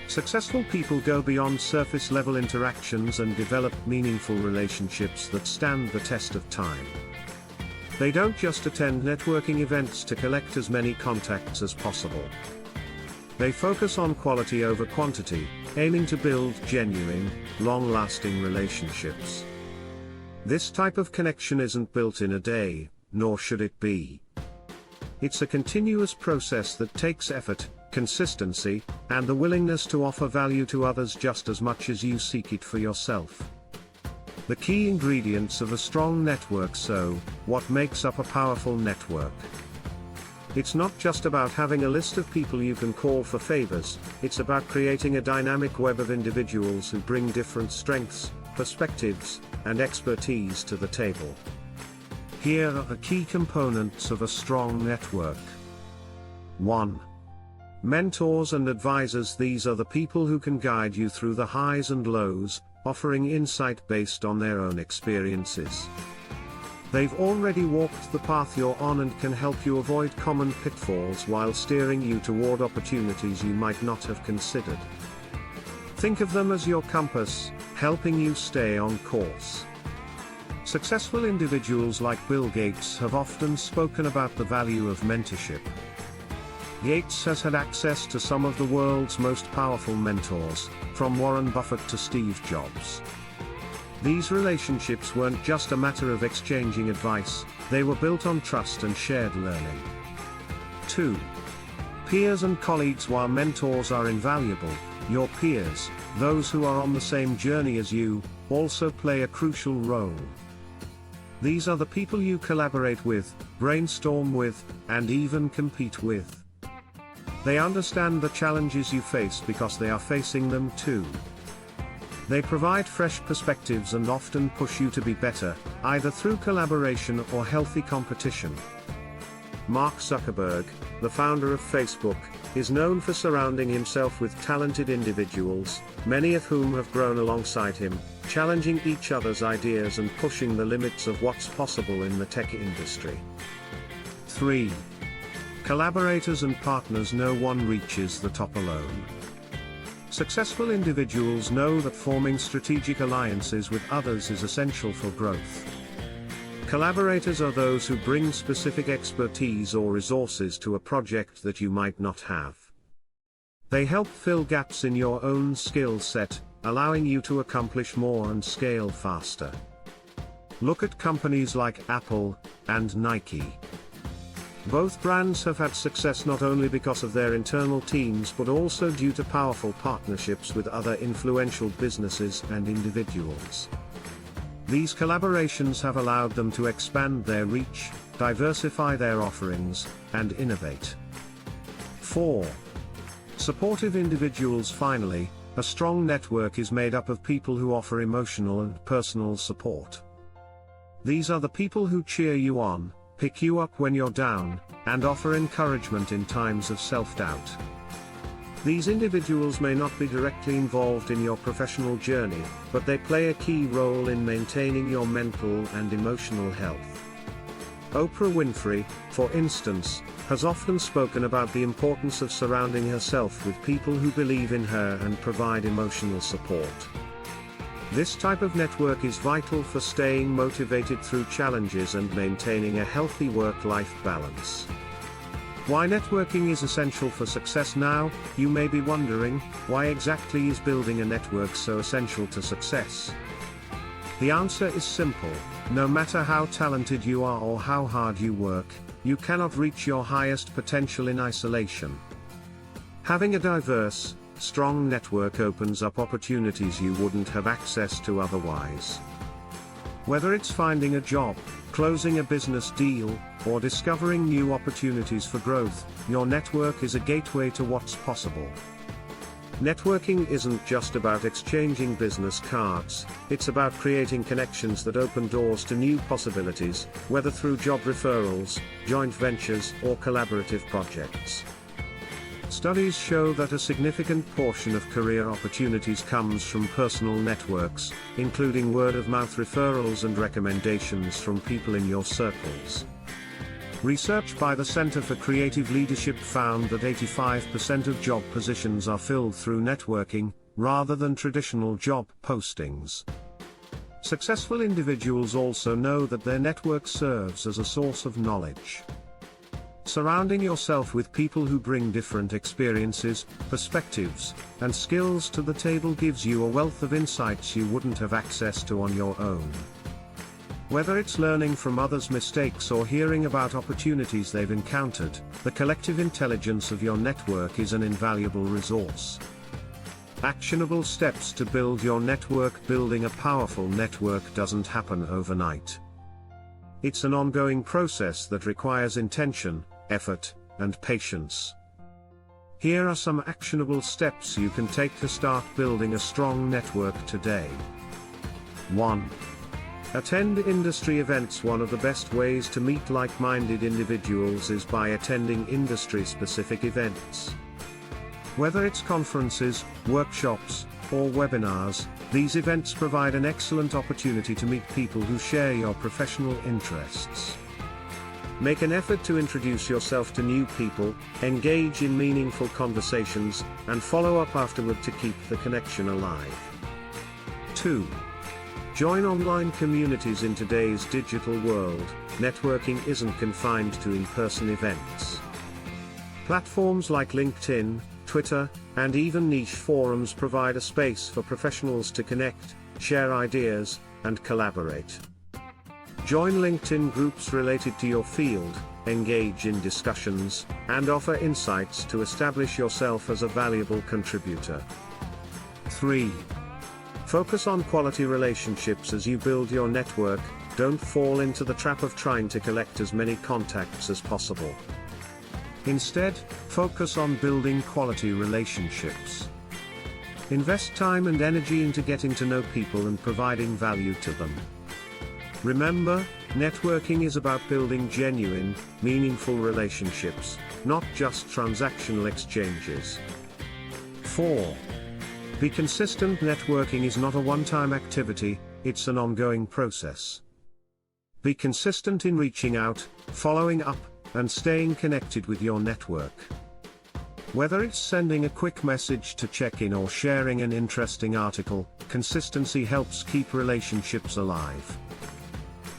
Successful people go beyond surface-level interactions and develop meaningful relationships that stand the test of time. They don't just attend networking events to collect as many contacts as possible. They focus on quality over quantity, aiming to build genuine, long-lasting relationships. This type of connection isn't built in a day, nor should it be. It's a continuous process that takes effort, consistency, and the willingness to offer value to others just as much as you seek it for yourself. The key ingredients of a strong network. So, what makes up a powerful network? It's not just about having a list of people you can call for favors, it's about creating a dynamic web of individuals who bring different strengths, perspectives, and expertise to the table. Here are the key components of a strong network. 1. Mentors and advisors. These are the people who can guide you through the highs and lows, offering insight based on their own experiences. They've already walked the path you're on and can help you avoid common pitfalls while steering you toward opportunities you might not have considered. Think of them as your compass, helping you stay on course. Successful individuals like Bill Gates have often spoken about the value of mentorship. Gates has had access to some of the world's most powerful mentors, from Warren Buffett to Steve Jobs. These relationships weren't just a matter of exchanging advice, they were built on trust and shared learning. 2. Peers and colleagues. While mentors are invaluable, your peers, those who are on the same journey as you, also play a crucial role. These are the people you collaborate with, brainstorm with, and even compete with. They understand the challenges you face because they are facing them too. They provide fresh perspectives and often push you to be better, either through collaboration or healthy competition. Mark Zuckerberg, the founder of Facebook, is known for surrounding himself with talented individuals, many of whom have grown alongside him, challenging each other's ideas and pushing the limits of what's possible in the tech industry. 3. Collaborators and partners. No one reaches the top alone. Successful individuals know that forming strategic alliances with others is essential for growth. Collaborators are those who bring specific expertise or resources to a project that you might not have. They help fill gaps in your own skill set, allowing you to accomplish more and scale faster. Look at companies like Apple and Nike. Both brands have had success not only because of their internal teams but also due to powerful partnerships with other influential businesses and individuals. These collaborations have allowed them to expand their reach, diversify their offerings, and innovate. 4. Supportive individuals. Finally, a strong network is made up of people who offer emotional and personal support. These are the people who cheer you on, pick you up when you're down, and offer encouragement in times of self-doubt. These individuals may not be directly involved in your professional journey, but they play a key role in maintaining your mental and emotional health. Oprah Winfrey, for instance, has often spoken about the importance of surrounding herself with people who believe in her and provide emotional support. This type of network is vital for staying motivated through challenges and maintaining a healthy work-life balance. Why networking is essential for success now? You may be wondering, why exactly is building a network so essential to success? The answer is simple: no matter how talented you are or how hard you work, you cannot reach your highest potential in isolation. Having a diverse, strong network opens up opportunities you wouldn't have access to otherwise. Whether it's finding a job, closing a business deal, or discovering new opportunities for growth, your network is a gateway to what's possible. Networking isn't just about exchanging business cards, it's about creating connections that open doors to new possibilities, whether through job referrals, joint ventures, or collaborative projects. Studies show that a significant portion of career opportunities comes from personal networks, including word-of-mouth referrals and recommendations from people in your circles. Research by the Center for Creative Leadership found that 85% of job positions are filled through networking, rather than traditional job postings. Successful individuals also know that their network serves as a source of knowledge. Surrounding yourself with people who bring different experiences, perspectives, and skills to the table gives you a wealth of insights you wouldn't have access to on your own. Whether it's learning from others' mistakes or hearing about opportunities they've encountered, the collective intelligence of your network is an invaluable resource. Actionable steps to build your network. Building a powerful network doesn't happen overnight. It's an ongoing process that requires intention, effort, and patience. Here are some actionable steps you can take to start building a strong network today. 1. Attend industry events. One of the best ways to meet like-minded individuals is by attending industry-specific events. Whether it's conferences, workshops, or webinars, these events provide an excellent opportunity to meet people who share your professional interests. Make an effort to introduce yourself to new people, engage in meaningful conversations, and follow up afterward to keep the connection alive. 2. Join online communities. In today's digital world, networking isn't confined to in-person events. Platforms like LinkedIn, Twitter, and even niche forums provide a space for professionals to connect, share ideas, and collaborate. Join LinkedIn groups related to your field, engage in discussions, and offer insights to establish yourself as a valuable contributor. 3. Focus on quality relationships as you build your network. Don't fall into the trap of trying to collect as many contacts as possible. Instead, focus on building quality relationships. Invest time and energy into getting to know people and providing value to them. Remember, networking is about building genuine, meaningful relationships, not just transactional exchanges. 4. Be consistent. Networking is not a one-time activity, it's an ongoing process. Be consistent in reaching out, following up, and staying connected with your network. Whether it's sending a quick message to check in or sharing an interesting article, consistency helps keep relationships alive.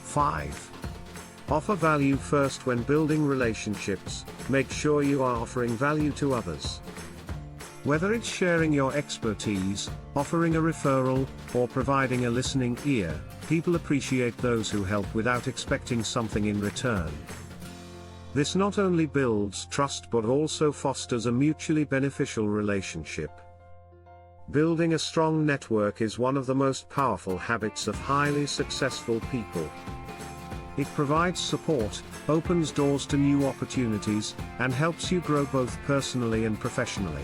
5. Offer value first. When building relationships, make sure you are offering value to others. Whether it's sharing your expertise, offering a referral, or providing a listening ear, people appreciate those who help without expecting something in return. This not only builds trust but also fosters a mutually beneficial relationship. Building a strong network is one of the most powerful habits of highly successful people. It provides support, opens doors to new opportunities, and helps you grow both personally and professionally.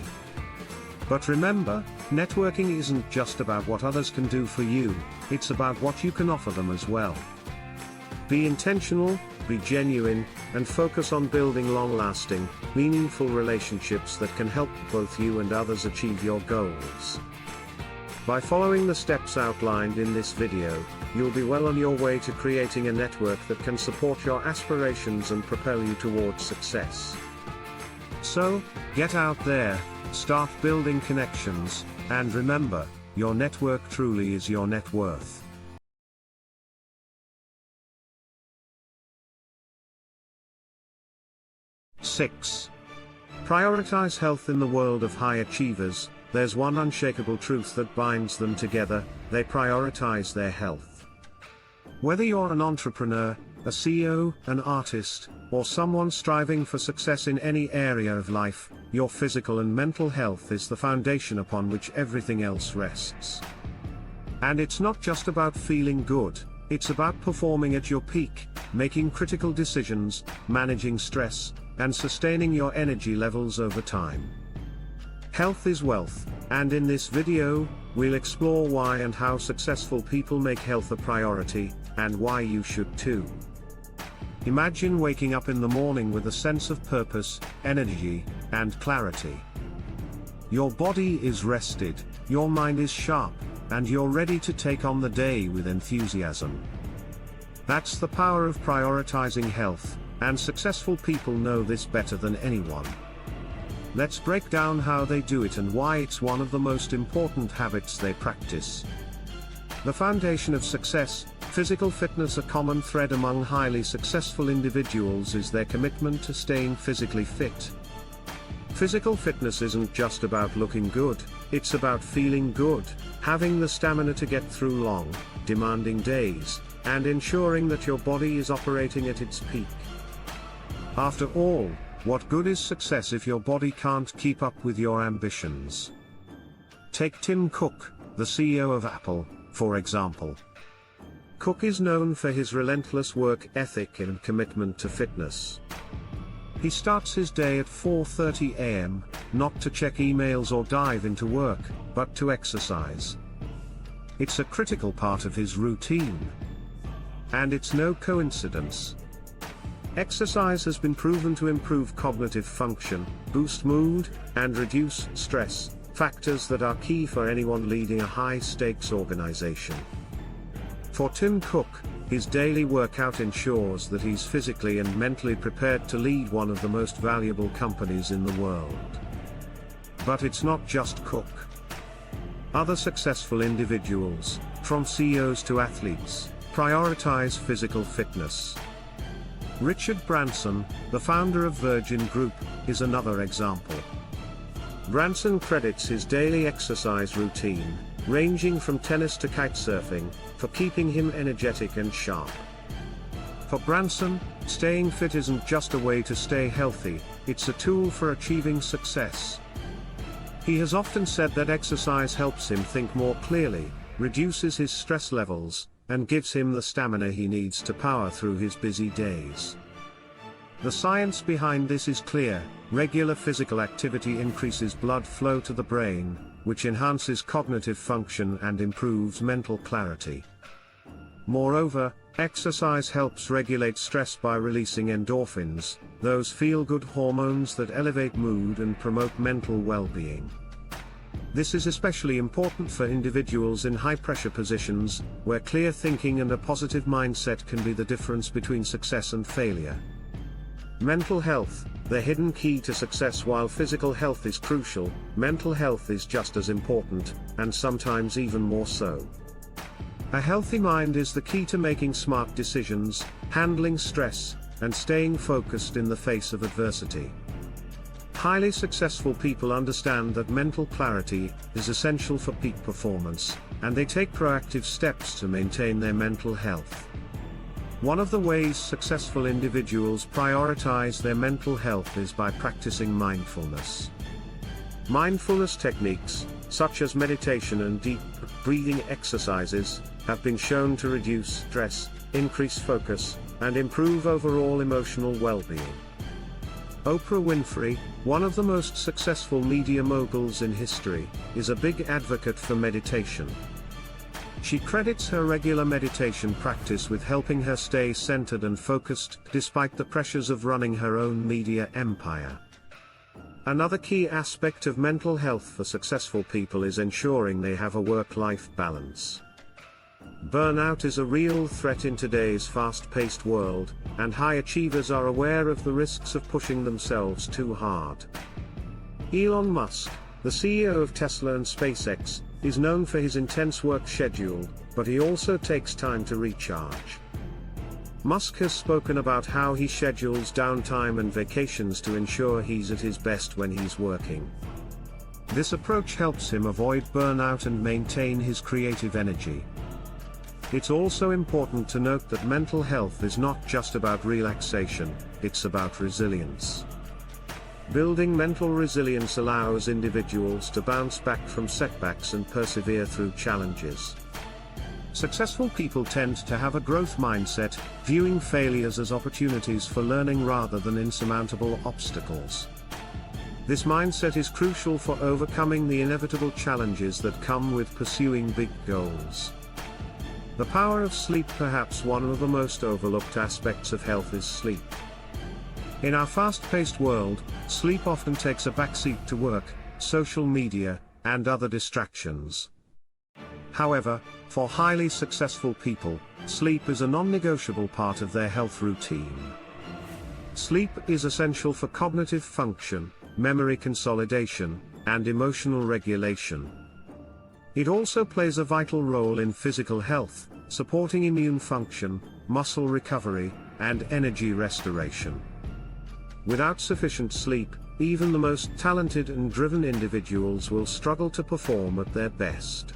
But remember, networking isn't just about what others can do for you, it's about what you can offer them as well. Be intentional, be genuine, and focus on building long-lasting, meaningful relationships that can help both you and others achieve your goals. By following the steps outlined in this video, you'll be well on your way to creating a network that can support your aspirations and propel you towards success. So, get out there, start building connections, and remember, your network truly is your net worth. Six. Prioritize health. In the world of high achievers, there's one unshakable truth that binds them together: they prioritize their health. Whether you're an entrepreneur, a CEO, an artist, or someone striving for success in any area of life, your physical and mental health is the foundation upon which everything else rests. And it's not just about feeling good, it's about performing at your peak, making critical decisions, managing stress, and sustaining your energy levels over time. Health is wealth, and in this video, we'll explore why and how successful people make health a priority, and why you should too. Imagine waking up in the morning with a sense of purpose, energy, and clarity. Your body is rested, your mind is sharp, and you're ready to take on the day with enthusiasm. That's the power of prioritizing health, and successful people know this better than anyone. Let's break down how they do it and why it's one of the most important habits they practice. The foundation of success, physical fitness. A common thread among highly successful individuals is their commitment to staying physically fit. Physical fitness isn't just about looking good, it's about feeling good, having the stamina to get through long, demanding days, and ensuring that your body is operating at its peak. After all, what good is success if your body can't keep up with your ambitions? Take Tim Cook, the CEO of Apple, for example. Cook is known for his relentless work ethic and commitment to fitness. He starts his day at 4:30 a.m., not to check emails or dive into work, but to exercise. It's a critical part of his routine. And it's no coincidence. Exercise has been proven to improve cognitive function, boost mood, and reduce stress, factors that are key for anyone leading a high-stakes organization. For Tim Cook, his daily workout ensures that he's physically and mentally prepared to lead one of the most valuable companies in the world. But it's not just Cook. Other successful individuals, from CEOs to athletes, prioritize physical fitness. Richard Branson, the founder of Virgin Group, is another example. Branson credits his daily exercise routine, ranging from tennis to kitesurfing, for keeping him energetic and sharp. For Branson, staying fit isn't just a way to stay healthy, it's a tool for achieving success. He has often said that exercise helps him think more clearly, reduces his stress levels, and gives him the stamina he needs to power through his busy days. The science behind this is clear. Regular physical activity increases blood flow to the brain, which enhances cognitive function and improves mental clarity. Moreover, exercise helps regulate stress by releasing endorphins, those feel-good hormones that elevate mood and promote mental well-being. This is especially important for individuals in high-pressure positions, where clear thinking and a positive mindset can be the difference between success and failure. Mental health, the hidden key to success. While physical health is crucial, mental health is just as important, and sometimes even more so. A healthy mind is the key to making smart decisions, handling stress, and staying focused in the face of adversity. Highly successful people understand that mental clarity is essential for peak performance, and they take proactive steps to maintain their mental health. One of the ways successful individuals prioritize their mental health is by practicing mindfulness. Mindfulness techniques, such as meditation and deep breathing exercises, have been shown to reduce stress, increase focus, and improve overall emotional well-being. Oprah Winfrey, one of the most successful media moguls in history, is a big advocate for meditation. She credits her regular meditation practice with helping her stay centered and focused despite the pressures of running her own media empire. Another key aspect of mental health for successful people is ensuring they have a work-life balance. Burnout is a real threat in today's fast-paced world, and high achievers are aware of the risks of pushing themselves too hard. Elon Musk, the CEO of Tesla and SpaceX, is known for his intense work schedule, but he also takes time to recharge. Musk has spoken about how he schedules downtime and vacations to ensure he's at his best when he's working. This approach helps him avoid burnout and maintain his creative energy. It's also important to note that mental health is not just about relaxation, it's about resilience. Building mental resilience allows individuals to bounce back from setbacks and persevere through challenges. Successful people tend to have a growth mindset, viewing failures as opportunities for learning rather than insurmountable obstacles. This mindset is crucial for overcoming the inevitable challenges that come with pursuing big goals. The power of sleep. Perhaps one of the most overlooked aspects of health is sleep. In our fast-paced world, sleep often takes a backseat to work, social media, and other distractions. However, for highly successful people, sleep is a non-negotiable part of their health routine. Sleep is essential for cognitive function, memory consolidation, and emotional regulation. It also plays a vital role in physical health, supporting immune function, muscle recovery, and energy restoration. Without sufficient sleep, even the most talented and driven individuals will struggle to perform at their best.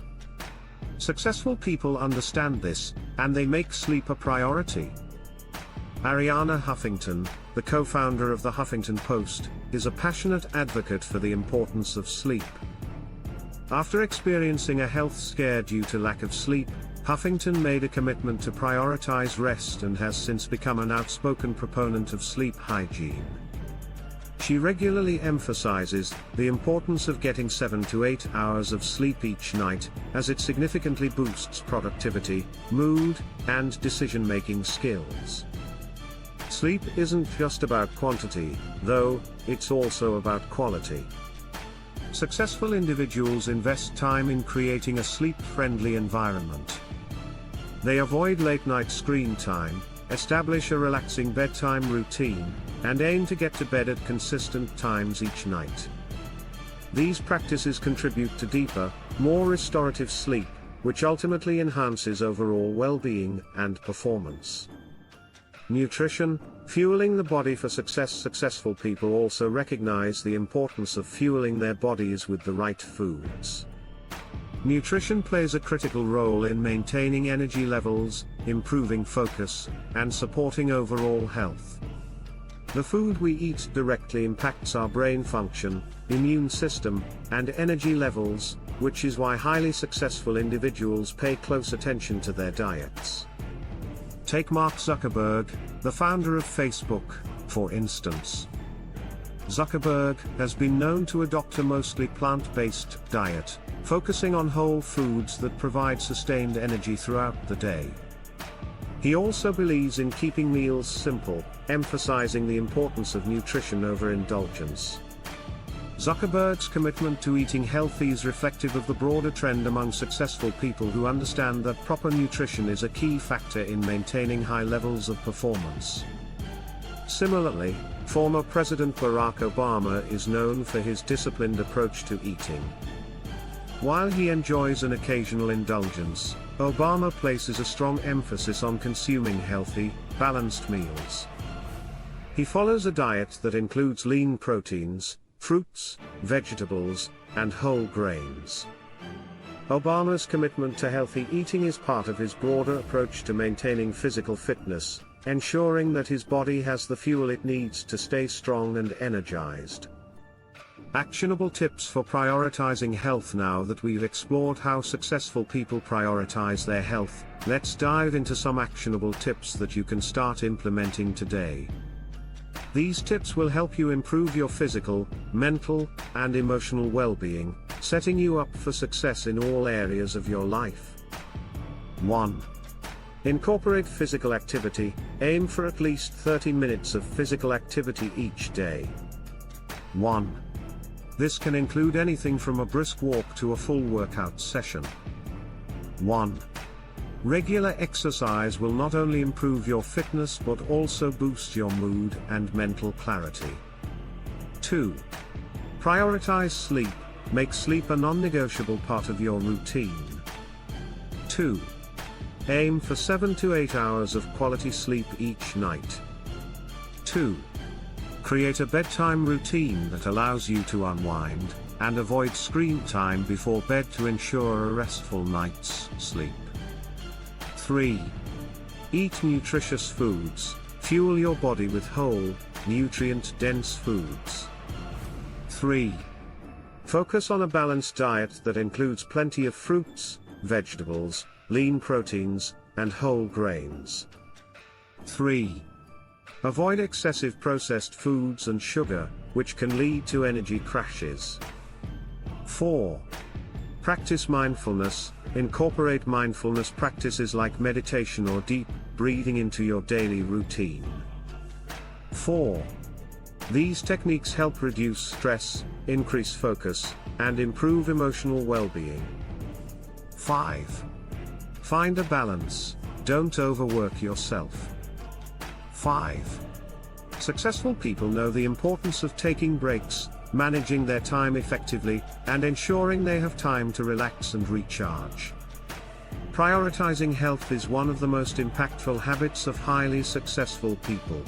Successful people understand this, and they make sleep a priority. Arianna Huffington, the co-founder of the Huffington Post, is a passionate advocate for the importance of sleep. After experiencing a health scare due to lack of sleep, Huffington made a commitment to prioritize rest and has since become an outspoken proponent of sleep hygiene. She regularly emphasizes the importance of getting 7 to 8 hours of sleep each night, as it significantly boosts productivity, mood, and decision-making skills. Sleep isn't just about quantity, though, it's also about quality. Successful individuals invest time in creating a sleep-friendly environment. They avoid late-night screen time, establish a relaxing bedtime routine, and aim to get to bed at consistent times each night. These practices contribute to deeper, more restorative sleep, which ultimately enhances overall well-being and performance. Nutrition, fueling the body for success. Successful people also recognize the importance of fueling their bodies with the right foods. Nutrition plays a critical role in maintaining energy levels, improving focus, and supporting overall health. The food we eat directly impacts our brain function, immune system, and energy levels, which is why highly successful individuals pay close attention to their diets. Take Mark Zuckerberg, the founder of Facebook. For instance, Zuckerberg has been known to adopt a mostly plant-based diet, focusing on whole foods that provide sustained energy throughout the day. He also believes in keeping meals simple, emphasizing the importance of nutrition over indulgence. Zuckerberg's commitment to eating healthy is reflective of the broader trend among successful people who understand that proper nutrition is a key factor in maintaining high levels of performance. Similarly, former President Barack Obama is known for his disciplined approach to eating. While he enjoys an occasional indulgence, Obama places a strong emphasis on consuming healthy, balanced meals. He follows a diet that includes lean proteins, fruits, vegetables, and whole grains. Obama's commitment to healthy eating is part of his broader approach to maintaining physical fitness, ensuring that his body has the fuel it needs to stay strong and energized. Actionable tips for prioritizing health. Now that we've explored how successful people prioritize their health, let's dive into some actionable tips that you can start implementing today. These tips will help you improve your physical, mental, and emotional well-being, setting you up for success in all areas of your life. 1. Incorporate physical activity. Aim for at least 30 minutes of physical activity each day. 1. This can include anything from a brisk walk to a full workout session. 1. Regular exercise will not only improve your fitness but also boost your mood and mental clarity. 2. Prioritize sleep. Make sleep a non-negotiable part of your routine. 2. Aim for 7 to 8 hours of quality sleep each night. 2. Create a bedtime routine that allows you to unwind and avoid screen time before bed to ensure a restful night's sleep. 3. Eat nutritious foods. Fuel your body with whole, nutrient-dense foods. 3. Focus on a balanced diet that includes plenty of fruits, vegetables, lean proteins, and whole grains. 3. Avoid excessive processed foods and sugar, which can lead to energy crashes. 4. Practice mindfulness. Incorporate mindfulness practices like meditation or deep breathing into your daily routine. 4. These techniques help reduce stress, increase focus, and improve emotional well-being. 5. Find a balance. Don't overwork yourself. 5. Successful people know the importance of taking breaks, managing their time effectively, and ensuring they have time to relax and recharge. Prioritizing health is one of the most impactful habits of highly successful people.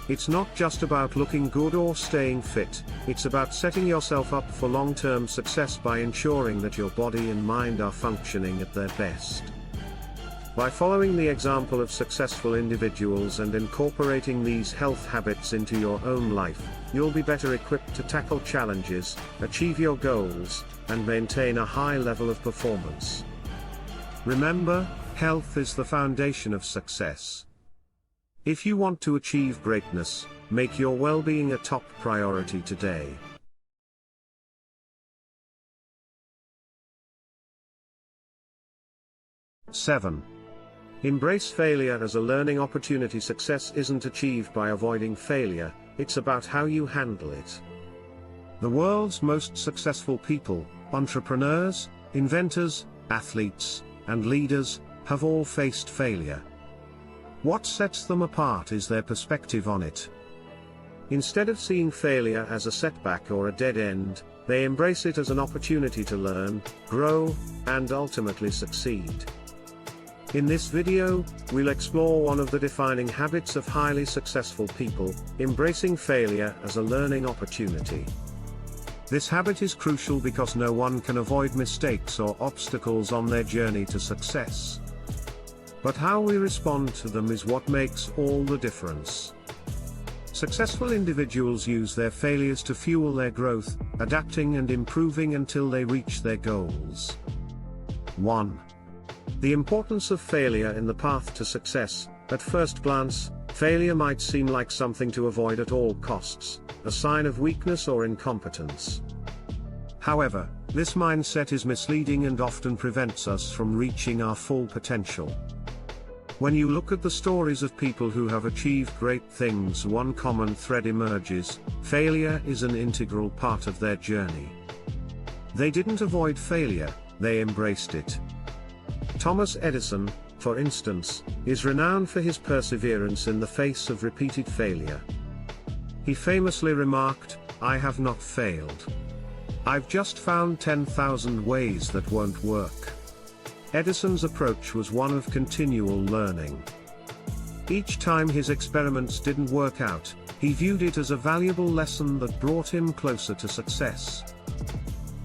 It's not just about looking good or staying fit, it's about setting yourself up for long-term success by ensuring that your body and mind are functioning at their best. By following the example of successful individuals and incorporating these health habits into your own life, you'll be better equipped to tackle challenges, achieve your goals, and maintain a high level of performance. Remember, health is the foundation of success. If you want to achieve greatness, make your well-being a top priority today. Seven. Embrace failure as a learning opportunity. Success isn't achieved by avoiding failure, it's about how you handle it. The world's most successful people, entrepreneurs, inventors, athletes, and leaders, have all faced failure. What sets them apart is their perspective on it. Instead of seeing failure as a setback or a dead end, they embrace it as an opportunity to learn, grow, and ultimately succeed. In this video, we'll explore one of the defining habits of highly successful people, embracing failure as a learning opportunity. This habit is crucial because no one can avoid mistakes or obstacles on their journey to success. But how we respond to them is what makes all the difference. Successful individuals use their failures to fuel their growth, adapting and improving until they reach their goals. 1. The importance of failure in the path to success. At first glance, Failure might seem like something to avoid at all costs, a sign of weakness or incompetence. However, this mindset is misleading and often prevents us from reaching our full potential. When you look at the stories of people who have achieved great things, one common thread emerges: failure is an integral part of their journey. They didn't avoid failure, they embraced it. Thomas Edison, for instance, is renowned for his perseverance in the face of repeated failure. He famously remarked, "I have not failed. I've just found 10,000 ways that won't work." Edison's approach was one of continual learning. Each time his experiments didn't work out, he viewed it as a valuable lesson that brought him closer to success.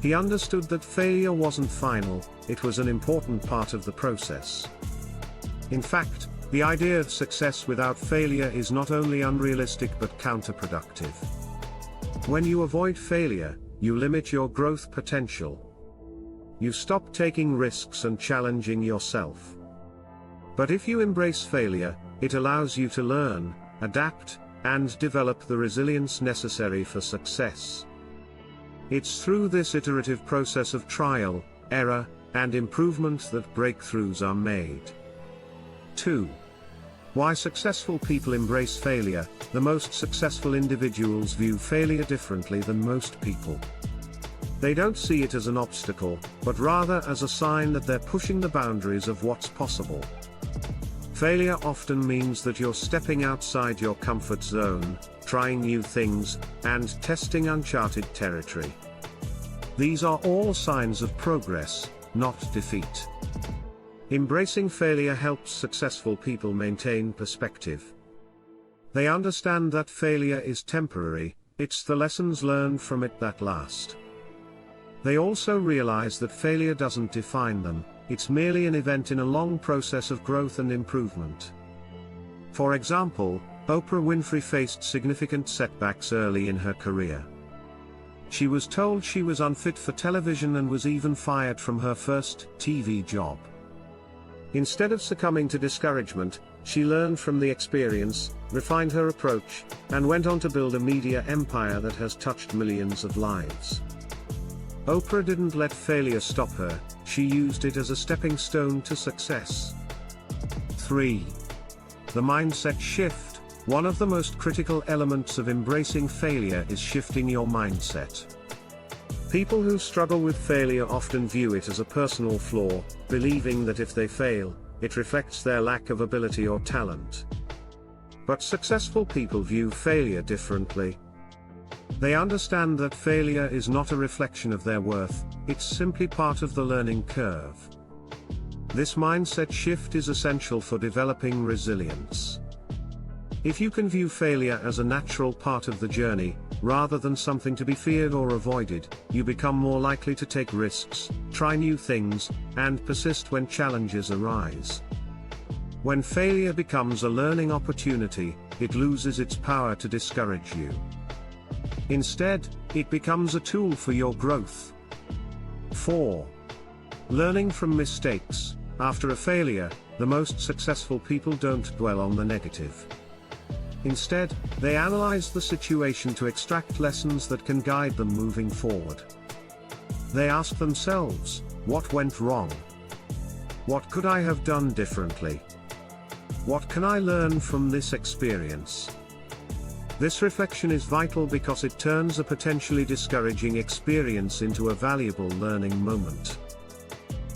He understood that failure wasn't final, it was an important part of the process. In fact, the idea of success without failure is not only unrealistic but counterproductive. When you avoid failure, you limit your growth potential. You stop taking risks and challenging yourself. But if you embrace failure, it allows you to learn, adapt, and develop the resilience necessary for success. It's through this iterative process of trial, error, and improvement that breakthroughs are made. 2. Why successful people embrace failure. The most successful individuals view failure differently than most people. They don't see it as an obstacle, but rather as a sign that they're pushing the boundaries of what's possible. Failure often means that you're stepping outside your comfort zone, trying new things, and testing uncharted territory. These are all signs of progress, not defeat. Embracing failure helps successful people maintain perspective. They understand that failure is temporary, it's the lessons learned from it that last. They also realize that failure doesn't define them, it's merely an event in a long process of growth and improvement. For example, Oprah Winfrey faced significant setbacks early in her career. She was told she was unfit for television and was even fired from her first TV job. Instead of succumbing to discouragement, she learned from the experience, refined her approach, and went on to build a media empire that has touched millions of lives. Oprah didn't let failure stop her, she used it as a stepping stone to success. 3. The mindset shift. One of the most critical elements of embracing failure is shifting your mindset. People who struggle with failure often view it as a personal flaw, believing that if they fail, it reflects their lack of ability or talent. But successful people view failure differently. They understand that failure is not a reflection of their worth, it's simply part of the learning curve. This mindset shift is essential for developing resilience. If you can view failure as a natural part of the journey, rather than something to be feared or avoided, you become more likely to take risks, try new things, and persist when challenges arise. When failure becomes a learning opportunity, it loses its power to discourage you. Instead, it becomes a tool for your growth. 4. Learning from mistakes. After a failure, the most successful people don't dwell on the negative. Instead, they analyze the situation to extract lessons that can guide them moving forward. They ask themselves, what went wrong? What could I have done differently? What can I learn from this experience? This reflection is vital because it turns a potentially discouraging experience into a valuable learning moment.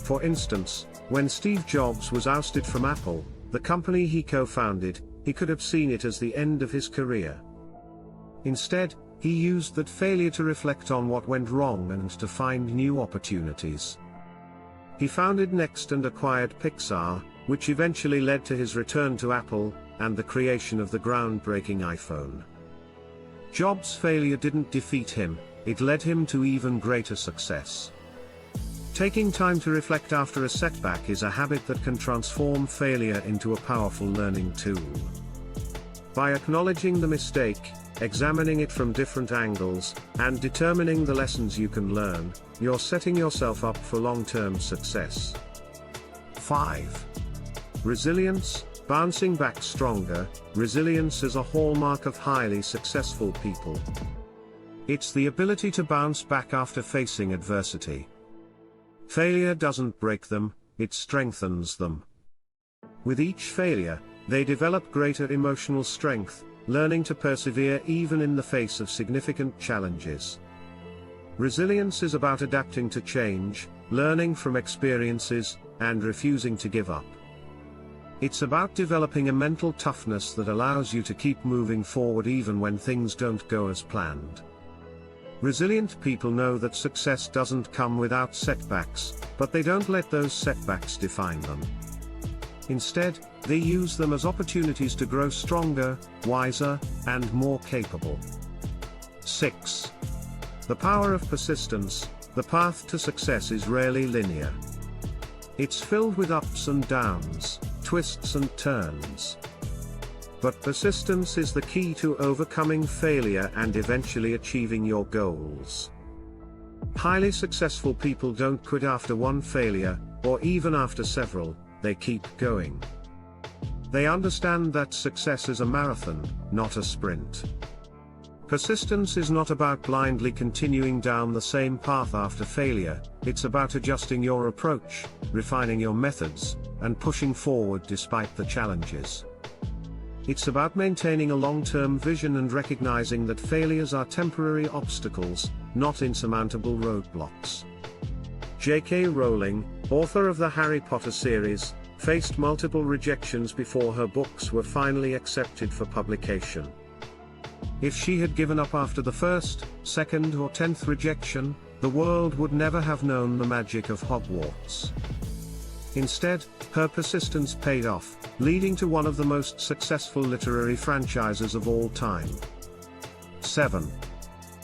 For instance, when Steve Jobs was ousted from Apple, the company he co-founded, he could have seen it as the end of his career. Instead, he used that failure to reflect on what went wrong and to find new opportunities. He founded Next and acquired Pixar, which eventually led to his return to Apple, and the creation of the groundbreaking iPhone. Jobs' failure didn't defeat him, it led him to even greater success. Taking time to reflect after a setback is a habit that can transform failure into a powerful learning tool. By acknowledging the mistake, examining it from different angles, and determining the lessons you can learn, you're setting yourself up for long-term success. 5. Resilience. Bouncing back stronger, resilience is a hallmark of highly successful people. It's the ability to bounce back after facing adversity. Failure doesn't break them, it strengthens them. With each failure, they develop greater emotional strength, learning to persevere even in the face of significant challenges. Resilience is about adapting to change, learning from experiences, and refusing to give up. It's about developing a mental toughness that allows you to keep moving forward even when things don't go as planned. Resilient people know that success doesn't come without setbacks, but they don't let those setbacks define them. Instead, they use them as opportunities to grow stronger, wiser, and more capable. 6. The power of persistence. The path to success is rarely linear. It's filled with ups and downs, twists and turns. But persistence is the key to overcoming failure and eventually achieving your goals. Highly successful people don't quit after one failure, or even after several, they keep going. They understand that success is a marathon, not a sprint. Persistence is not about blindly continuing down the same path after failure, it's about adjusting your approach, refining your methods, and pushing forward despite the challenges. It's about maintaining a long-term vision and recognizing that failures are temporary obstacles, not insurmountable roadblocks. J.K. Rowling, author of the Harry Potter series, faced multiple rejections before her books were finally accepted for publication. If she had given up after the first, second or 10th rejection, the world would never have known the magic of Hogwarts. Instead, her persistence paid off, leading to one of the most successful literary franchises of all time. 7.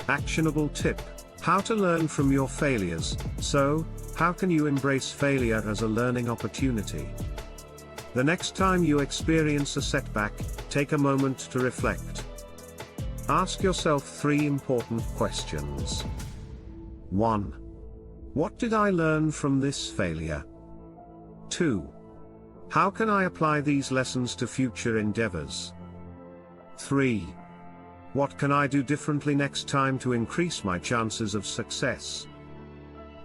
Actionable tip. How to learn from your failures. So, how can you embrace failure as a learning opportunity? The next time you experience a setback, take a moment to reflect. Ask yourself 3 important questions. 1. What did I learn from this failure? 2. How can I apply these lessons to future endeavors? 3. What can I do differently next time to increase my chances of success?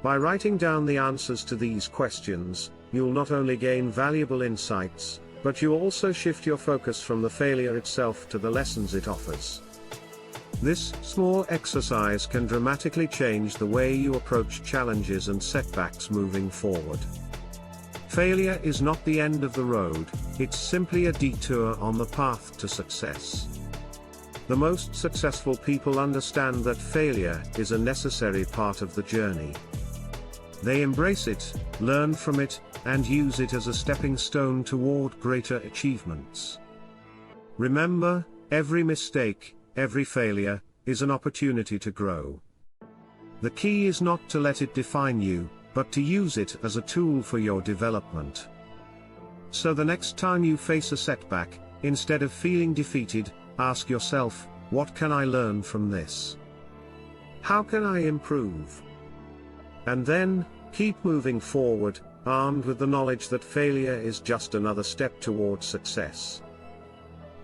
By writing down the answers to these questions, you'll not only gain valuable insights, but you also shift your focus from the failure itself to the lessons it offers. This small exercise can dramatically change the way you approach challenges and setbacks moving forward. Failure is not the end of the road, it's simply a detour on the path to success. The most successful people understand that failure is a necessary part of the journey. They embrace it, learn from it, and use it as a stepping stone toward greater achievements. Remember, every mistake, every failure, is an opportunity to grow. The key is not to let it define you, but to use it as a tool for your development. So the next time you face a setback, instead of feeling defeated, ask yourself, what can I learn from this? How can I improve? And then, keep moving forward, armed with the knowledge that failure is just another step toward success.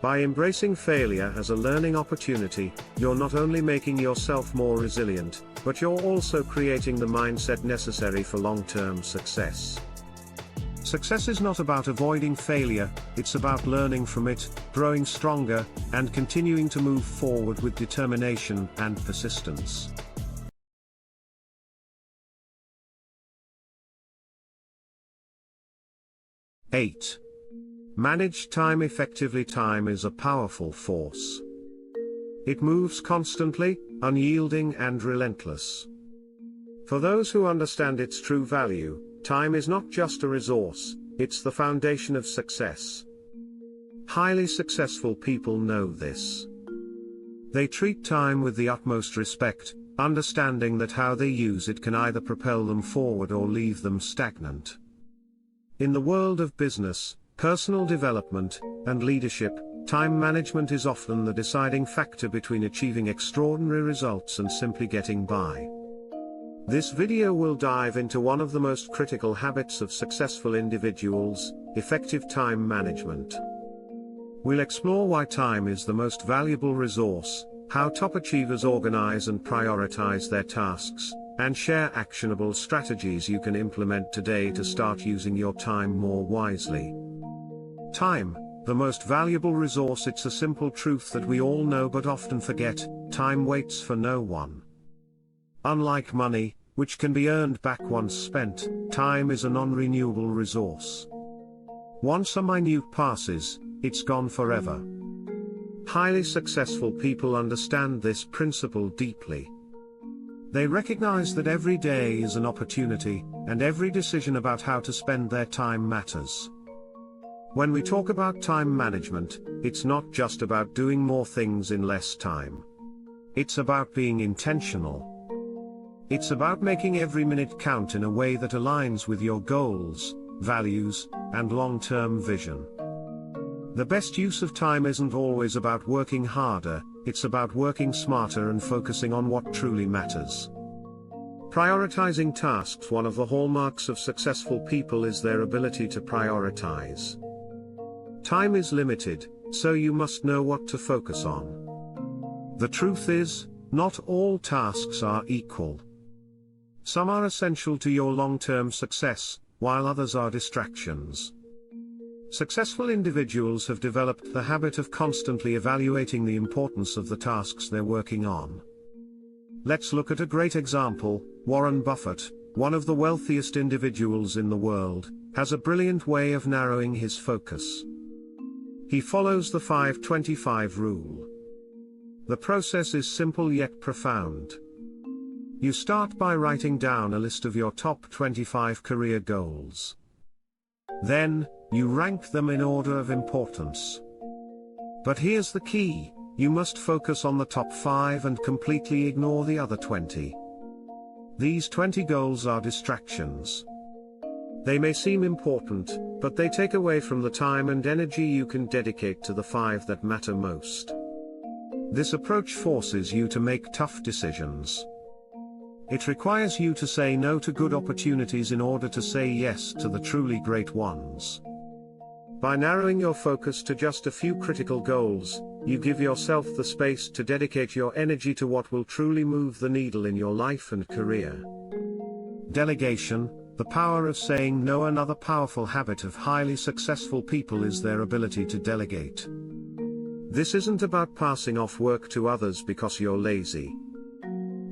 By embracing failure as a learning opportunity, you're not only making yourself more resilient, but you're also creating the mindset necessary for long-term success. Success is not about avoiding failure, it's about learning from it, growing stronger, and continuing to move forward with determination and persistence. Eight. Manage time effectively. Time is a powerful force. It moves constantly, unyielding and relentless. For those who understand its true value, time is not just a resource, it's the foundation of success. Highly successful people know this. They treat time with the utmost respect, understanding that how they use it can either propel them forward or leave them stagnant. In the world of business, personal development, and leadership, time management is often the deciding factor between achieving extraordinary results and simply getting by. This video will dive into one of the most critical habits of successful individuals, effective time management. We'll explore why time is the most valuable resource, how top achievers organize and prioritize their tasks, and share actionable strategies you can implement today to start using your time more wisely. Time, the most valuable resource. It's a simple truth that we all know but often forget: time waits for no one. Unlike money, which can be earned back once spent, time is a non-renewable resource. Once a minute passes, it's gone forever. Highly successful people understand this principle deeply. They recognize that every day is an opportunity, and every decision about how to spend their time matters. When we talk about time management, it's not just about doing more things in less time. It's about being intentional. It's about making every minute count in a way that aligns with your goals, values, and long-term vision. The best use of time isn't always about working harder, it's about working smarter and focusing on what truly matters. Prioritizing tasks. One of the hallmarks of successful people is their ability to prioritize. Time is limited, so you must know what to focus on. The truth is, not all tasks are equal. Some are essential to your long-term success, while others are distractions. Successful individuals have developed the habit of constantly evaluating the importance of the tasks they're working on. Let's look at a great example. Warren Buffett, one of the wealthiest individuals in the world, has a brilliant way of narrowing his focus. He follows the 5-25 rule. The process is simple yet profound. You start by writing down a list of your top 25 career goals. Then, you rank them in order of importance. But here's the key: you must focus on the top 5 and completely ignore the other 20. These 20 goals are distractions. They may seem important, but they take away from the time and energy you can dedicate to the 5 that matter most. This approach forces you to make tough decisions. It requires you to say no to good opportunities in order to say yes to the truly great ones. By narrowing your focus to just a few critical goals, you give yourself the space to dedicate your energy to what will truly move the needle in your life and career. Delegation, the power of saying no. Another powerful habit of highly successful people is their ability to delegate. This isn't about passing off work to others because you're lazy.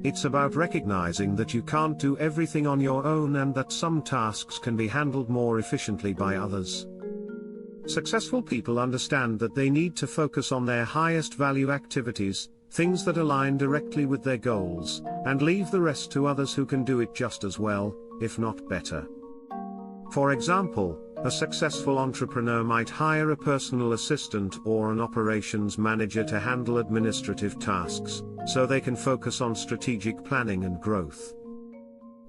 It's about recognizing that you can't do everything on your own and that some tasks can be handled more efficiently by others. Successful people understand that they need to focus on their highest value activities, things that align directly with their goals, and leave the rest to others who can do it just as well, if not better. For example, a successful entrepreneur might hire a personal assistant or an operations manager to handle administrative tasks, so they can focus on strategic planning and growth.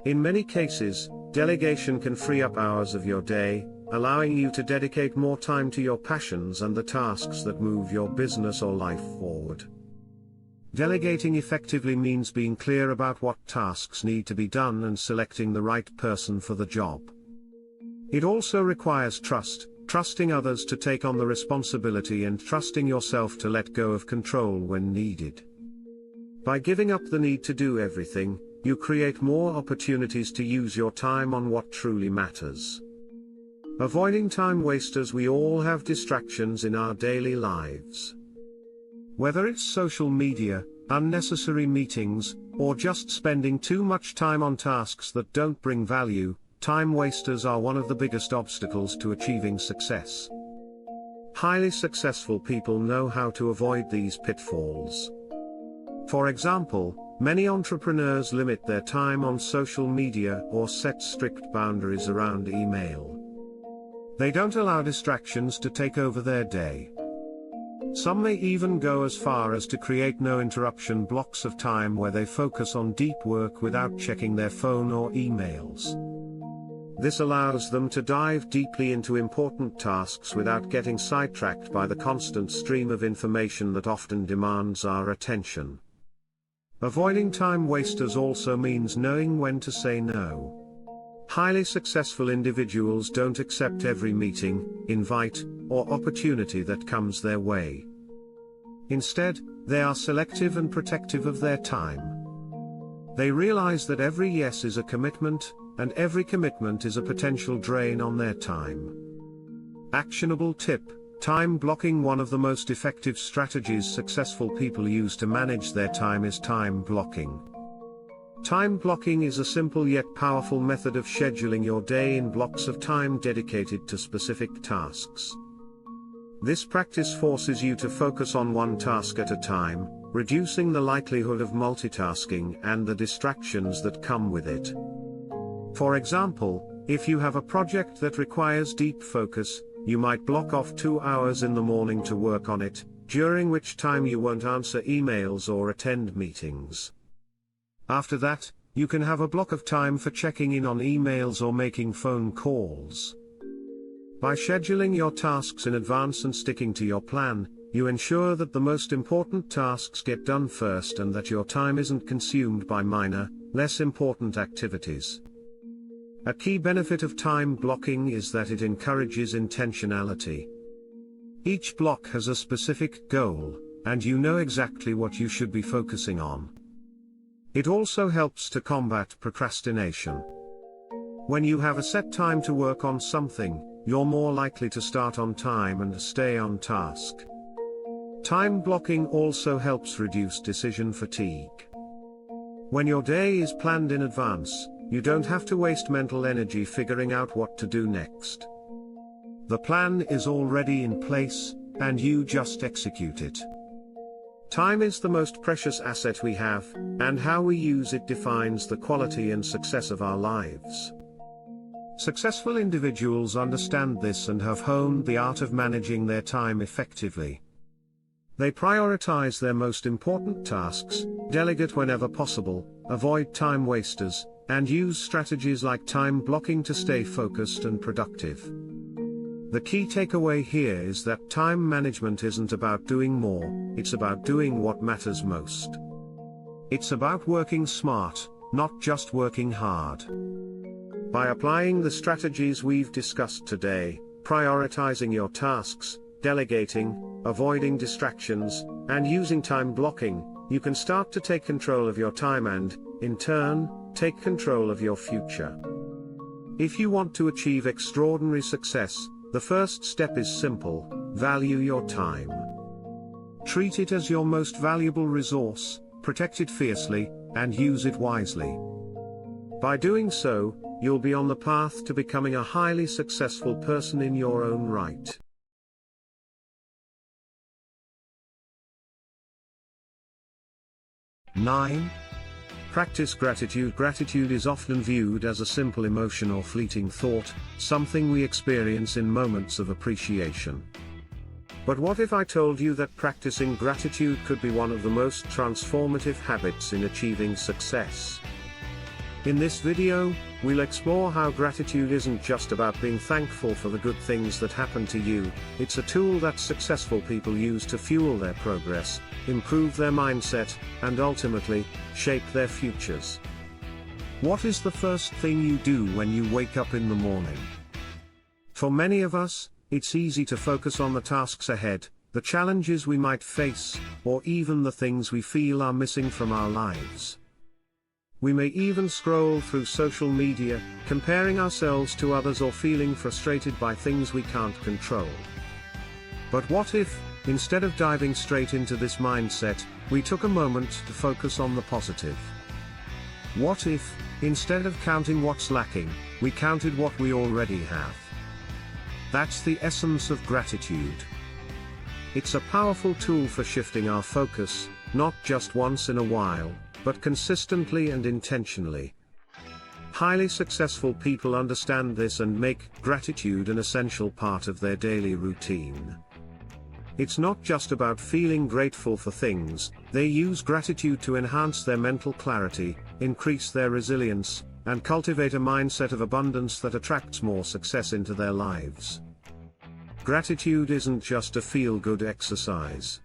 In many cases, delegation can free up hours of your day, allowing you to dedicate more time to your passions and the tasks that move your business or life forward. Delegating effectively means being clear about what tasks need to be done and selecting the right person for the job. It also requires trust, trusting others to take on the responsibility and trusting yourself to let go of control when needed. By giving up the need to do everything, you create more opportunities to use your time on what truly matters. Avoiding time wasters. We all have distractions in our daily lives. Whether it's social media, unnecessary meetings, or just spending too much time on tasks that don't bring value, time wasters are one of the biggest obstacles to achieving success. Highly successful people know how to avoid these pitfalls. For example, many entrepreneurs limit their time on social media or set strict boundaries around email. They don't allow distractions to take over their day. Some may even go as far as to create no interruption blocks of time where they focus on deep work without checking their phone or emails. This allows them to dive deeply into important tasks without getting sidetracked by the constant stream of information that often demands our attention. Avoiding time wasters also means knowing when to say no. Highly successful individuals don't accept every meeting, invite, or opportunity that comes their way. Instead, they are selective and protective of their time. They realize that every yes is a commitment, and every commitment is a potential drain on their time. Actionable tip: time blocking. One of the most effective strategies successful people use to manage their time is time blocking. Time blocking is a simple yet powerful method of scheduling your day in blocks of time dedicated to specific tasks. This practice forces you to focus on one task at a time, reducing the likelihood of multitasking and the distractions that come with it. For example, if you have a project that requires deep focus, you might block off 2 hours in the morning to work on it, during which time you won't answer emails or attend meetings. After that, you can have a block of time for checking in on emails or making phone calls. By scheduling your tasks in advance and sticking to your plan, you ensure that the most important tasks get done first and that your time isn't consumed by minor, less important activities. A key benefit of time blocking is that it encourages intentionality. Each block has a specific goal, and you know exactly what you should be focusing on. It also helps to combat procrastination. When you have a set time to work on something, you're more likely to start on time and stay on task. Time blocking also helps reduce decision fatigue. When your day is planned in advance, you don't have to waste mental energy figuring out what to do next. The plan is already in place, and you just execute it. Time is the most precious asset we have, and how we use it defines the quality and success of our lives. Successful individuals understand this and have honed the art of managing their time effectively. They prioritize their most important tasks, delegate whenever possible, avoid time wasters, and use strategies like time blocking to stay focused and productive. The key takeaway here is that time management isn't about doing more, it's about doing what matters most. It's about working smart, not just working hard. By applying the strategies we've discussed today, prioritizing your tasks, delegating, avoiding distractions, and using time blocking, you can start to take control of your time and, in turn, take control of your future. If you want to achieve extraordinary success, the first step is simple: value your time. Treat it as your most valuable resource, protect it fiercely, and use it wisely. By doing so, you'll be on the path to becoming a highly successful person in your own right. Nine. Practice gratitude. Gratitude is often viewed as a simple emotion or fleeting thought, something we experience in moments of appreciation. But what if I told you that practicing gratitude could be one of the most transformative habits in achieving success? In this video, we'll explore how gratitude isn't just about being thankful for the good things that happen to you, it's a tool that successful people use to fuel their progress, improve their mindset, and ultimately, shape their futures. What is the first thing you do when you wake up in the morning? For many of us, it's easy to focus on the tasks ahead, the challenges we might face, or even the things we feel are missing from our lives. We may even scroll through social media, comparing ourselves to others or feeling frustrated by things we can't control. But what if, instead of diving straight into this mindset, we took a moment to focus on the positive? What if, instead of counting what's lacking, we counted what we already have? That's the essence of gratitude. It's a powerful tool for shifting our focus, not just once in a while, but consistently and intentionally. Highly successful people understand this and make gratitude an essential part of their daily routine. It's not just about feeling grateful for things, they use gratitude to enhance their mental clarity, increase their resilience, and cultivate a mindset of abundance that attracts more success into their lives. Gratitude isn't just a feel-good exercise.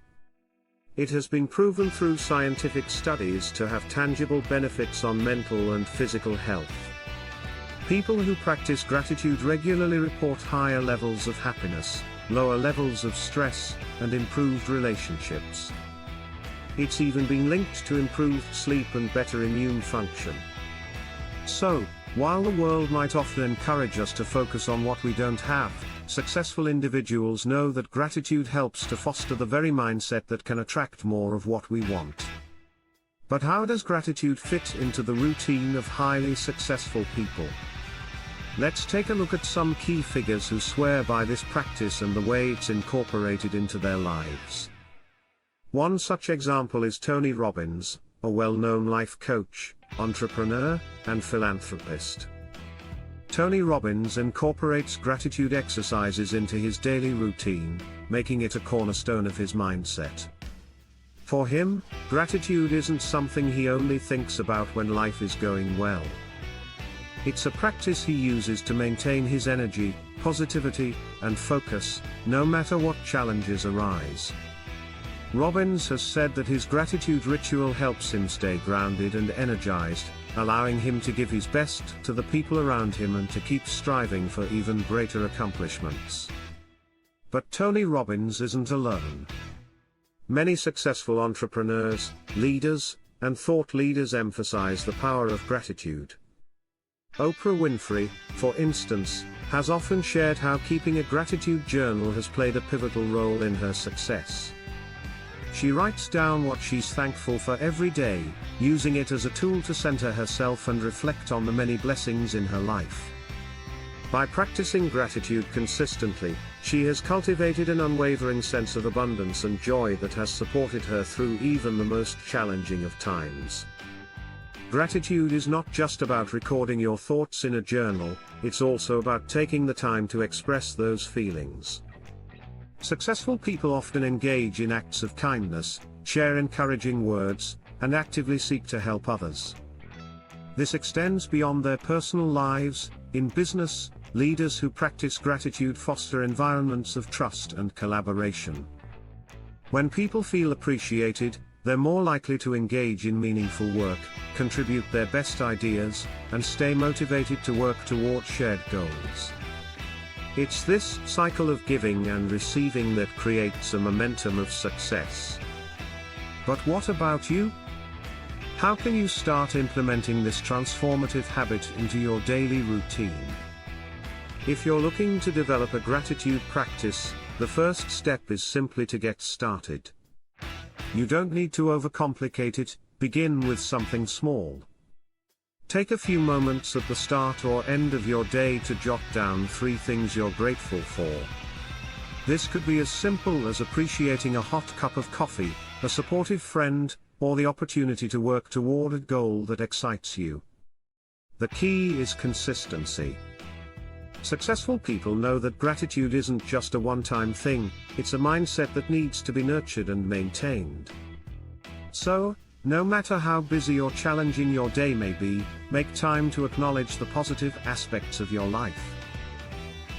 It has been proven through scientific studies to have tangible benefits on mental and physical health. People who practice gratitude regularly report higher levels of happiness, lower levels of stress, and improved relationships. It's even been linked to improved sleep and better immune function. So, while the world might often encourage us to focus on what we don't have, successful individuals know that gratitude helps to foster the very mindset that can attract more of what we want. But how does gratitude fit into the routine of highly successful people? Let's take a look at some key figures who swear by this practice and the way it's incorporated into their lives. One such example is Tony Robbins, a well-known life coach, entrepreneur, and philanthropist. Tony Robbins incorporates gratitude exercises into his daily routine, making it a cornerstone of his mindset. For him, gratitude isn't something he only thinks about when life is going well. It's a practice he uses to maintain his energy, positivity, and focus, no matter what challenges arise. Robbins has said that his gratitude ritual helps him stay grounded and energized, allowing him to give his best to the people around him and to keep striving for even greater accomplishments. But Tony Robbins isn't alone. Many successful entrepreneurs, leaders, and thought leaders emphasize the power of gratitude. Oprah Winfrey, for instance, has often shared how keeping a gratitude journal has played a pivotal role in her success. She writes down what she's thankful for every day, using it as a tool to center herself and reflect on the many blessings in her life. By practicing gratitude consistently, she has cultivated an unwavering sense of abundance and joy that has supported her through even the most challenging of times. Gratitude is not just about recording your thoughts in a journal, it's also about taking the time to express those feelings. Successful people often engage in acts of kindness, share encouraging words, and actively seek to help others. This extends beyond their personal lives. In business, leaders who practice gratitude foster environments of trust and collaboration. When people feel appreciated, they're more likely to engage in meaningful work, contribute their best ideas, and stay motivated to work toward shared goals. It's this cycle of giving and receiving that creates a momentum of success. But what about you? How can you start implementing this transformative habit into your daily routine? If you're looking to develop a gratitude practice, the first step is simply to get started. You don't need to overcomplicate it, begin with something small. Take a few moments at the start or end of your day to jot down 3 things you're grateful for. This could be as simple as appreciating a hot cup of coffee, a supportive friend, or the opportunity to work toward a goal that excites you. The key is consistency. Successful people know that gratitude isn't just a one-time thing, it's a mindset that needs to be nurtured and maintained. So, no matter how busy or challenging your day may be, make time to acknowledge the positive aspects of your life.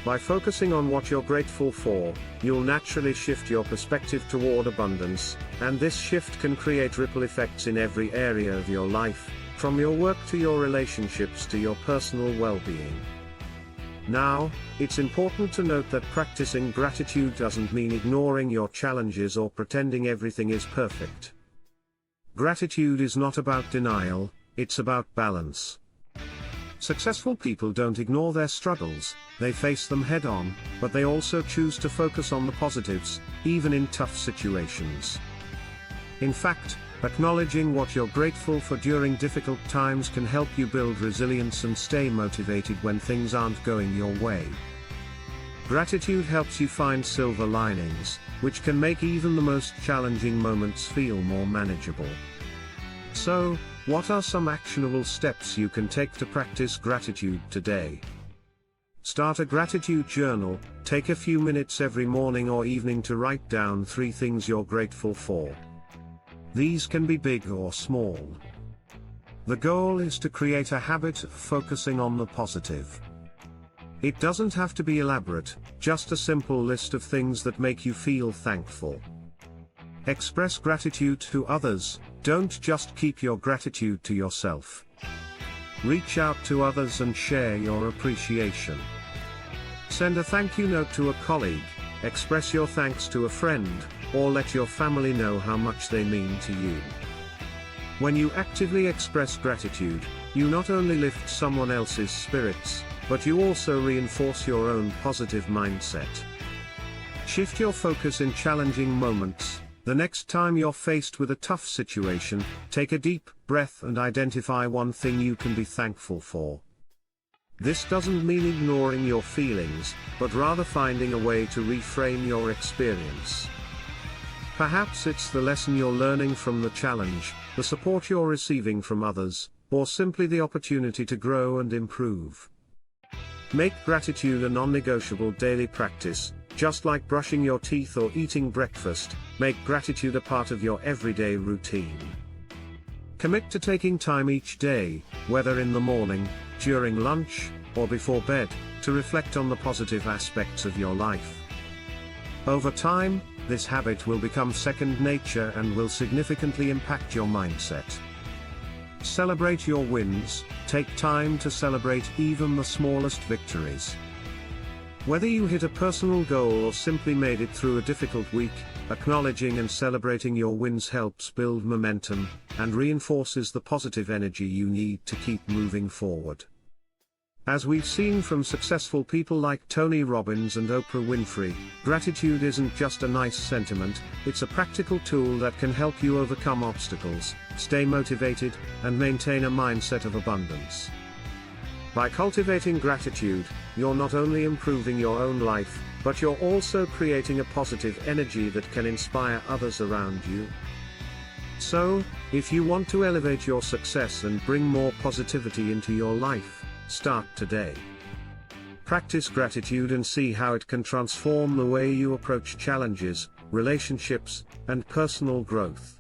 By focusing on what you're grateful for, you'll naturally shift your perspective toward abundance, and this shift can create ripple effects in every area of your life, from your work to your relationships to your personal well-being. Now, it's important to note that practicing gratitude doesn't mean ignoring your challenges or pretending everything is perfect. Gratitude is not about denial, it's about balance. Successful people don't ignore their struggles, they face them head-on, but they also choose to focus on the positives, even in tough situations. In fact, acknowledging what you're grateful for during difficult times can help you build resilience and stay motivated when things aren't going your way. Gratitude helps you find silver linings, which can make even the most challenging moments feel more manageable. So, what are some actionable steps you can take to practice gratitude today? Start a gratitude journal. Take a few minutes every morning or evening to write down 3 things you're grateful for. These can be big or small. The goal is to create a habit of focusing on the positive. It doesn't have to be elaborate, just a simple list of things that make you feel thankful. Express gratitude to others, don't just keep your gratitude to yourself. Reach out to others and share your appreciation. Send a thank you note to a colleague, express your thanks to a friend, or let your family know how much they mean to you. When you actively express gratitude, you not only lift someone else's spirits, but you also reinforce your own positive mindset. Shift your focus in challenging moments. The next time you're faced with a tough situation, take a deep breath and identify one thing you can be thankful for. This doesn't mean ignoring your feelings, but rather finding a way to reframe your experience. Perhaps it's the lesson you're learning from the challenge, the support you're receiving from others, or simply the opportunity to grow and improve. Make gratitude a non-negotiable daily practice. Just like brushing your teeth or eating breakfast, make gratitude a part of your everyday routine. Commit to taking time each day, whether in the morning, during lunch, or before bed, to reflect on the positive aspects of your life. Over time, this habit will become second nature and will significantly impact your mindset. Celebrate your wins. Take time to celebrate even the smallest victories. Whether you hit a personal goal or simply made it through a difficult week, acknowledging and celebrating your wins helps build momentum, and reinforces the positive energy you need to keep moving forward. As we've seen from successful people like Tony Robbins and Oprah Winfrey, gratitude isn't just a nice sentiment, it's a practical tool that can help you overcome obstacles, stay motivated, and maintain a mindset of abundance. By cultivating gratitude, you're not only improving your own life, but you're also creating a positive energy that can inspire others around you. So, if you want to elevate your success and bring more positivity into your life, start today. Practice gratitude and see how it can transform the way you approach challenges, relationships, and personal growth.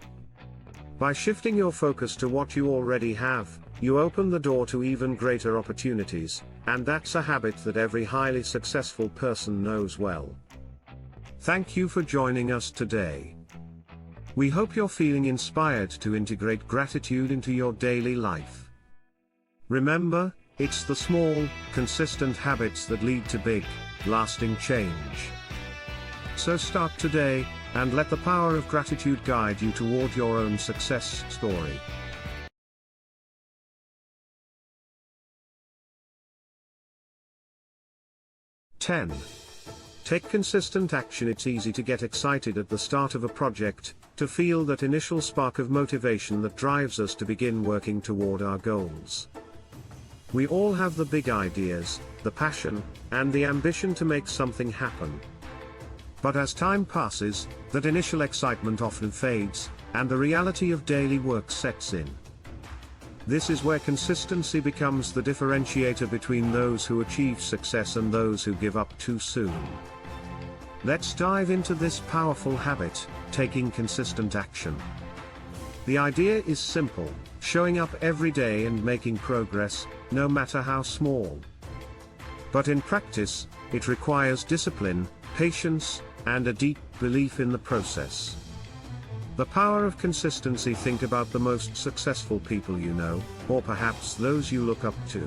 By shifting your focus to what you already have, you open the door to even greater opportunities, and that's a habit that every highly successful person knows well. Thank you for joining us today. We hope you're feeling inspired to integrate gratitude into your daily life. Remember, it's the small, consistent habits that lead to big, lasting change. So start today, and let the power of gratitude guide you toward your own success story. (10) Take consistent action. It's easy to get excited at the start of a project, to feel that initial spark of motivation that drives us to begin working toward our goals. We all have the big ideas, the passion, and the ambition to make something happen. But as time passes, that initial excitement often fades, and the reality of daily work sets in. This is where consistency becomes the differentiator between those who achieve success and those who give up too soon. Let's dive into this powerful habit, taking consistent action. The idea is simple: showing up every day and making progress, no matter how small. But in practice, it requires discipline, patience, and a deep belief in the process. The power of consistency. Think about the most successful people you know, or perhaps those you look up to.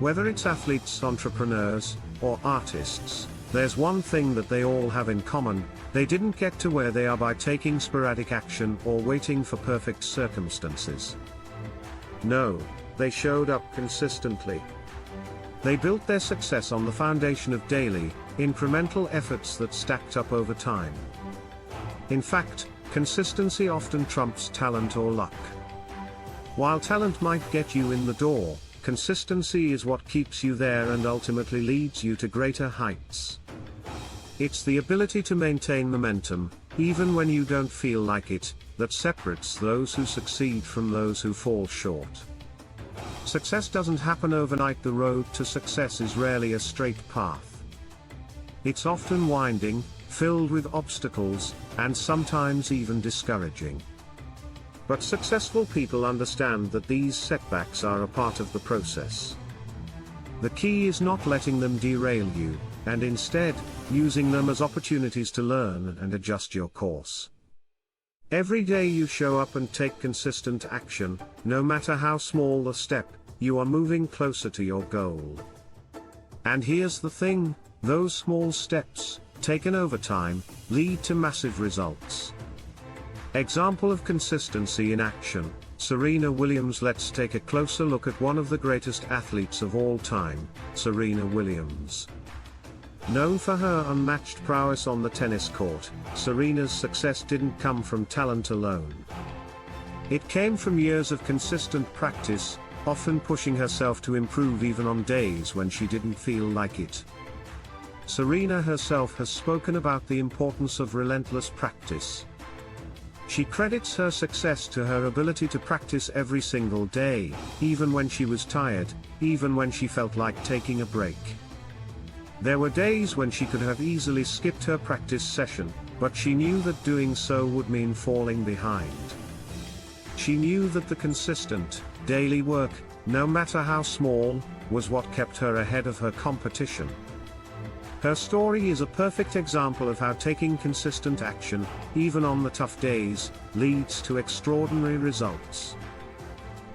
Whether it's athletes, entrepreneurs, or artists, there's one thing that they all have in common: they didn't get to where they are by taking sporadic action or waiting for perfect circumstances. No, they showed up consistently. They built their success on the foundation of daily, incremental efforts that stacked up over time. In fact, consistency often trumps talent or luck. While talent might get you in the door, consistency is what keeps you there and ultimately leads you to greater heights. It's the ability to maintain momentum, even when you don't feel like it, that separates those who succeed from those who fall short. Success doesn't happen overnight. The road to success is rarely a straight path. It's often winding, filled with obstacles, and sometimes even discouraging. But successful people understand that these setbacks are a part of the process. The key is not letting them derail you, and instead, using them as opportunities to learn and adjust your course. Every day you show up and take consistent action, no matter how small the step, you are moving closer to your goal. And here's the thing, those small steps, taken over time, lead to massive results. Example of consistency in action, Serena Williams. Let's take a closer look at one of the greatest athletes of all time, Serena Williams. Known for her unmatched prowess on the tennis court, Serena's success didn't come from talent alone. It came from years of consistent practice, often pushing herself to improve even on days when she didn't feel like it. Serena herself has spoken about the importance of relentless practice. She credits her success to her ability to practice every single day, even when she was tired, even when she felt like taking a break. There were days when she could have easily skipped her practice session, but she knew that doing so would mean falling behind. She knew that the consistent, daily work, no matter how small, was what kept her ahead of her competition. Her story is a perfect example of how taking consistent action, even on the tough days, leads to extraordinary results.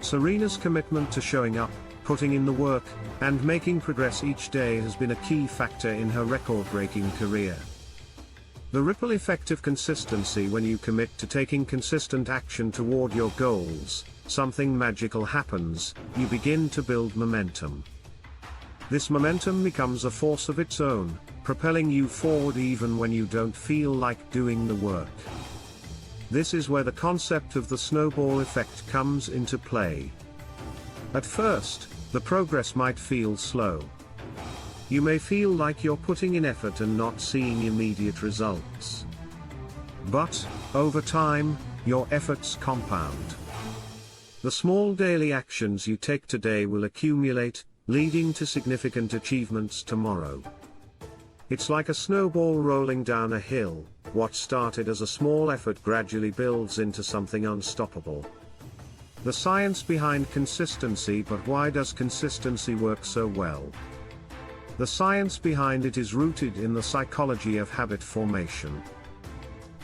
Serena's commitment to showing up, putting in the work, and making progress each day has been a key factor in her record-breaking career. The ripple effect of consistency. When you commit to taking consistent action toward your goals, something magical happens, you begin to build momentum. This momentum becomes a force of its own, propelling you forward even when you don't feel like doing the work. This is where the concept of the snowball effect comes into play. At first, the progress might feel slow. You may feel like you're putting in effort and not seeing immediate results. But, over time, your efforts compound. The small daily actions you take today will accumulate, leading to significant achievements tomorrow. It's like a snowball rolling down a hill. What started as a small effort gradually builds into something unstoppable. The science behind consistency. But why does consistency work so well? The science behind it is rooted in the psychology of habit formation.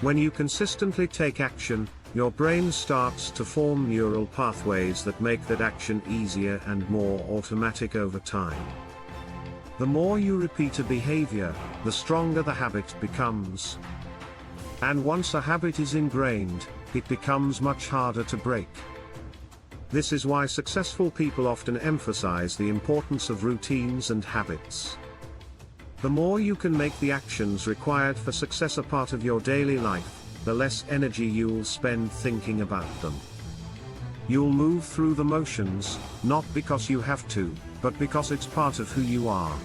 When you consistently take action, your brain starts to form neural pathways that make that action easier and more automatic over time. The more you repeat a behavior, the stronger the habit becomes. And once a habit is ingrained, it becomes much harder to break. This is why successful people often emphasize the importance of routines and habits. The more you can make the actions required for success a part of your daily life, the less energy you'll spend thinking about them. You'll move through the motions, not because you have to, but because it's part of who you are.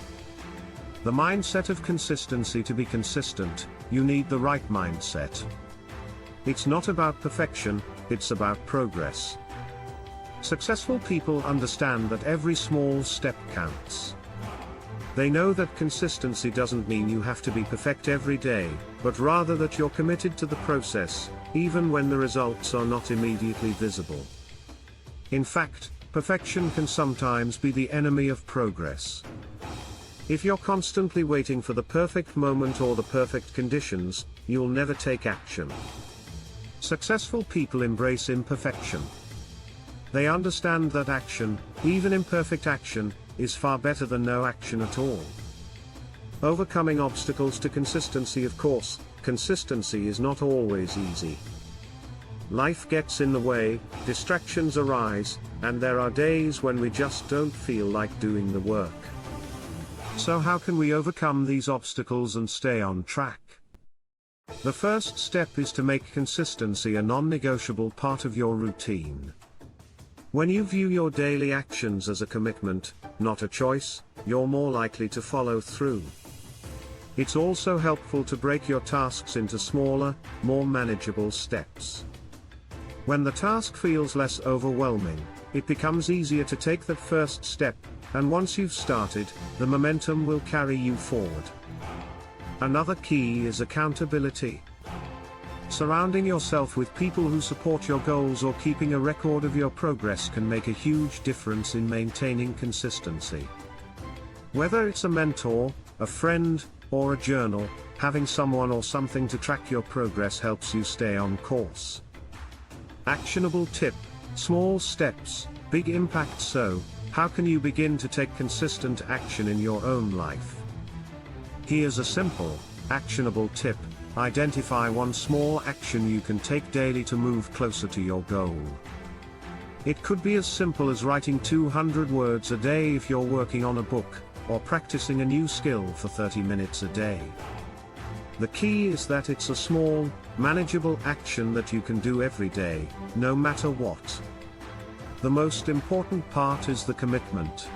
The mindset of consistency. To be consistent, you need the right mindset. It's not about perfection, it's about progress. Successful people understand that every small step counts. They know that consistency doesn't mean you have to be perfect every day, but rather that you're committed to the process, even when the results are not immediately visible. In fact, perfection can sometimes be the enemy of progress. If you're constantly waiting for the perfect moment or the perfect conditions, you'll never take action. Successful people embrace imperfection. They understand that action, even imperfect action, is far better than no action at all. Overcoming obstacles to consistency. Of course, consistency is not always easy. Life gets in the way, distractions arise, and there are days when we just don't feel like doing the work. So how can we overcome these obstacles and stay on track? The first step is to make consistency a non-negotiable part of your routine. When you view your daily actions as a commitment, not a choice, you're more likely to follow through. It's also helpful to break your tasks into smaller, more manageable steps. When the task feels less overwhelming, it becomes easier to take that first step, and once you've started, the momentum will carry you forward. Another key is accountability. Surrounding yourself with people who support your goals or keeping a record of your progress can make a huge difference in maintaining consistency. Whether it's a mentor, a friend, or a journal, having someone or something to track your progress helps you stay on course. Actionable tip: small steps, big impact. So, How can you begin to take consistent action in your own life? Here's a simple, actionable tip. Identify one small action you can take daily to move closer to your goal. It could be as simple as writing 200 words a day if you're working on a book, or practicing a new skill for 30 minutes a day. The key is that it's a small, manageable action that you can do every day, no matter what. The most important part is the commitment.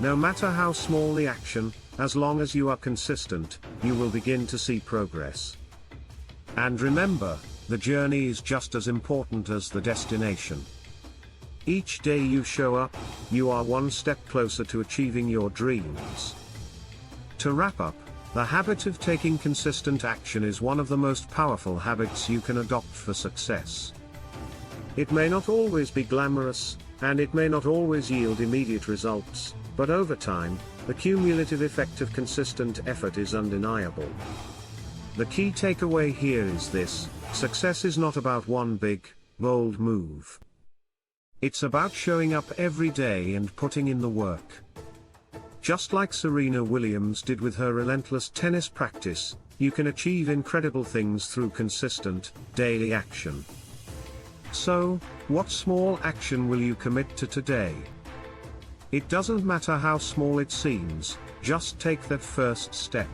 No matter how small the action, as long as you are consistent, you will begin to see progress. And remember, the journey is just as important as the destination. Each day you show up, you are one step closer to achieving your dreams. To wrap up, the habit of taking consistent action is one of the most powerful habits you can adopt for success. It may not always be glamorous, and it may not always yield immediate results, but over time, the cumulative effect of consistent effort is undeniable. The key takeaway here is this: success is not about one big, bold move. It's about showing up every day and putting in the work. Just like Serena Williams did with her relentless tennis practice, you can achieve incredible things through consistent, daily action. So, what small action will you commit to today? It doesn't matter how small it seems, just take that first step.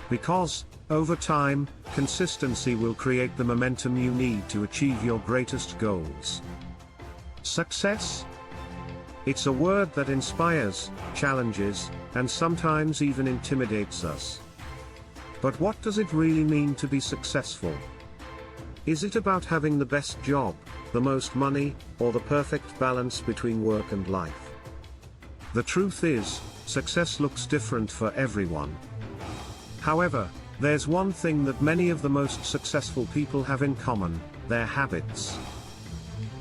Because, over time, consistency will create the momentum you need to achieve your greatest goals. Success? It's a word that inspires, challenges, and sometimes even intimidates us. But what does it really mean to be successful? Is it about having the best job, the most money, or the perfect balance between work and life? The truth is, success looks different for everyone. However, there's one thing that many of the most successful people have in common: their habits.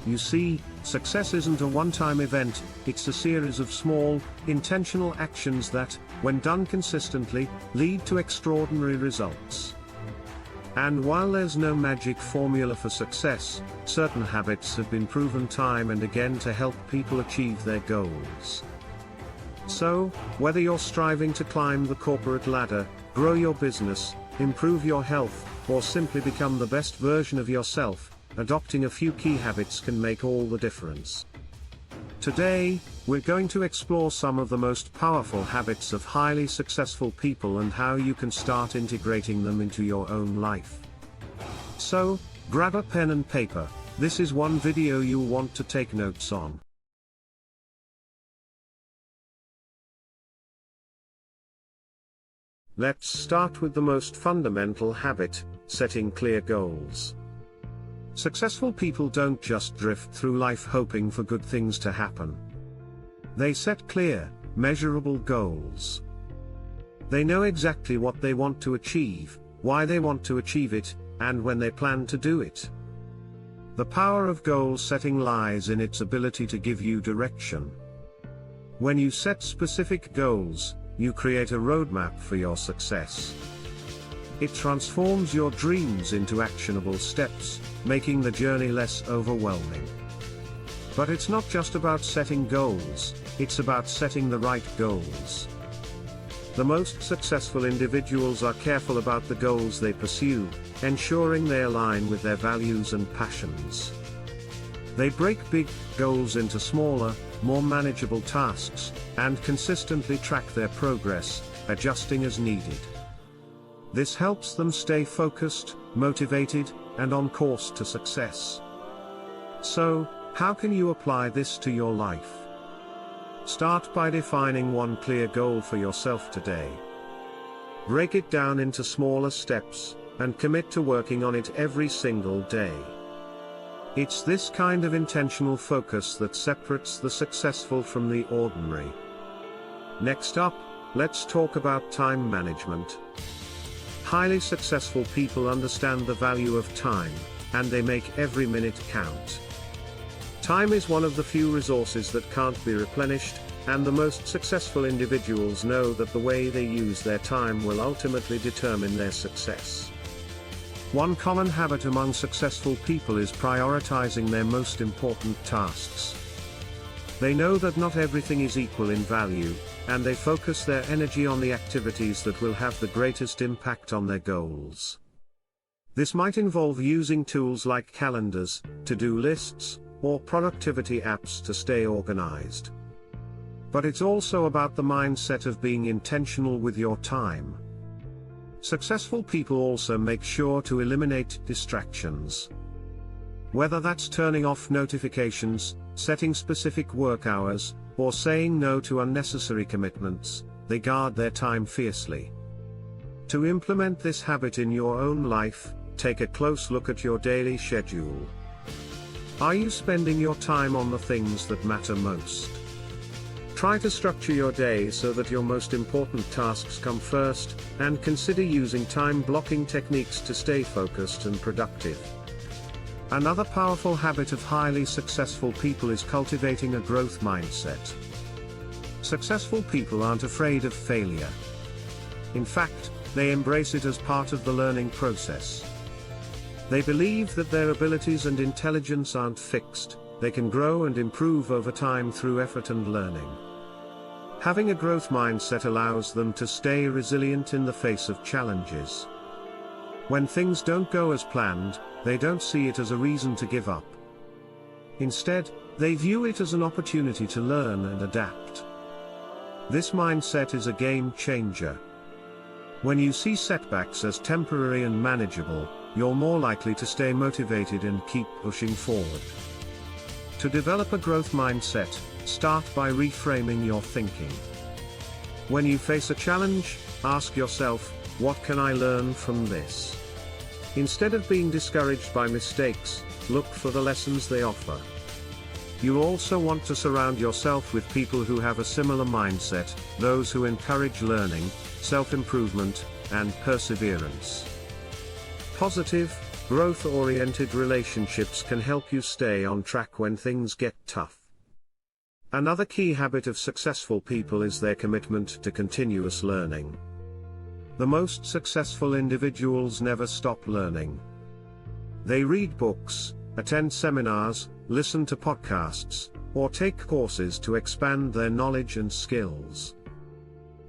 You see, success isn't a one-time event, it's a series of small, intentional actions that, when done consistently, lead to extraordinary results. And while there's no magic formula for success, certain habits have been proven time and again to help people achieve their goals. So, whether you're striving to climb the corporate ladder, grow your business, improve your health, or simply become the best version of yourself, adopting a few key habits can make all the difference. Today, we're going to explore some of the most powerful habits of highly successful people and how you can start integrating them into your own life. So, grab a pen and paper, this is one video you'll want to take notes on. Let's start with the most fundamental habit: setting clear goals. Successful people don't just drift through life hoping for good things to happen. They set clear, measurable goals. They know exactly what they want to achieve, why they want to achieve it, and when they plan to do it. The power of goal setting lies in its ability to give you direction. When you set specific goals, you create a roadmap for your success. It transforms your dreams into actionable steps, making the journey less overwhelming. But it's not just about setting goals, it's about setting the right goals. The most successful individuals are careful about the goals they pursue, ensuring they align with their values and passions. They break big goals into smaller, more manageable tasks, and consistently track their progress, adjusting as needed. This helps them stay focused, motivated, and on course to success. So, how can you apply this to your life? Start by defining one clear goal for yourself today. Break it down into smaller steps, and commit to working on it every single day. It's this kind of intentional focus that separates the successful from the ordinary. Next up, let's talk about time management. Highly successful people understand the value of time, and they make every minute count. Time is one of the few resources that can't be replenished, and the most successful individuals know that the way they use their time will ultimately determine their success. One common habit among successful people is prioritizing their most important tasks. They know that not everything is equal in value, and they focus their energy on the activities that will have the greatest impact on their goals. This might involve using tools like calendars, to-do lists, or productivity apps to stay organized. But it's also about the mindset of being intentional with your time. Successful people also make sure to eliminate distractions. Whether that's turning off notifications, setting specific work hours, or saying no to unnecessary commitments, they guard their time fiercely. To implement this habit in your own life, take a close look at your daily schedule. Are you spending your time on the things that matter most? Try to structure your day so that your most important tasks come first, and consider using time blocking techniques to stay focused and productive. Another powerful habit of highly successful people is cultivating a growth mindset. Successful people aren't afraid of failure. In fact, they embrace it as part of the learning process. They believe that their abilities and intelligence aren't fixed, they can grow and improve over time through effort and learning. Having a growth mindset allows them to stay resilient in the face of challenges. When things don't go as planned, they don't see it as a reason to give up. Instead, they view it as an opportunity to learn and adapt. This mindset is a game changer. When you see setbacks as temporary and manageable, you're more likely to stay motivated and keep pushing forward. To develop a growth mindset, start by reframing your thinking. When you face a challenge, ask yourself, what can I learn from this? Instead of being discouraged by mistakes, look for the lessons they offer. You also want to surround yourself with people who have a similar mindset, those who encourage learning, self-improvement, and perseverance. Positive, growth-oriented relationships can help you stay on track when things get tough. Another key habit of successful people is their commitment to continuous learning. The most successful individuals never stop learning. They read books, attend seminars, listen to podcasts, or take courses to expand their knowledge and skills.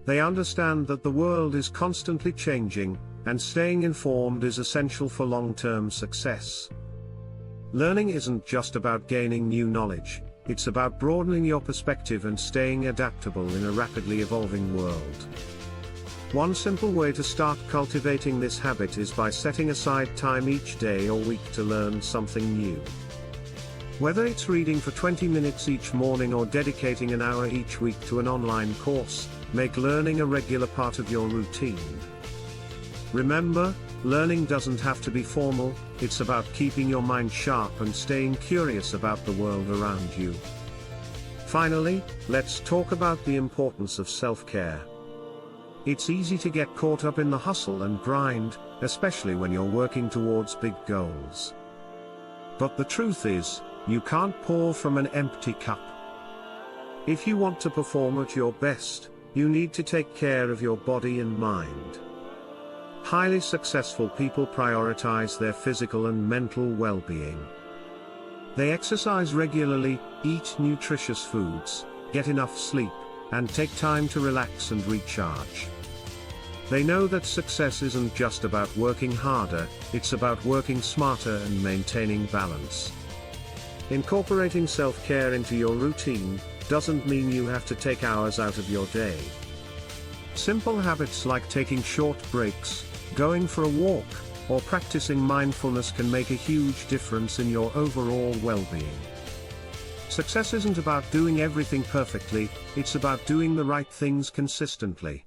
They understand that the world is constantly changing, and staying informed is essential for long-term success. Learning isn't just about gaining new knowledge, it's about broadening your perspective and staying adaptable in a rapidly evolving world. One simple way to start cultivating this habit is by setting aside time each day or week to learn something new. Whether it's reading for 20 minutes each morning or dedicating an hour each week to an online course, make learning a regular part of your routine. Remember, learning doesn't have to be formal, it's about keeping your mind sharp and staying curious about the world around you. Finally, let's talk about the importance of self-care. It's easy to get caught up in the hustle and grind, especially when you're working towards big goals. But the truth is, you can't pour from an empty cup. If you want to perform at your best, you need to take care of your body and mind. Highly successful people prioritize their physical and mental well-being. They exercise regularly, eat nutritious foods, get enough sleep, and take time to relax and recharge. They know that success isn't just about working harder, it's about working smarter and maintaining balance. Incorporating self-care into your routine doesn't mean you have to take hours out of your day. Simple habits like taking short breaks, going for a walk, or practicing mindfulness can make a huge difference in your overall well-being. Success isn't about doing everything perfectly, it's about doing the right things consistently.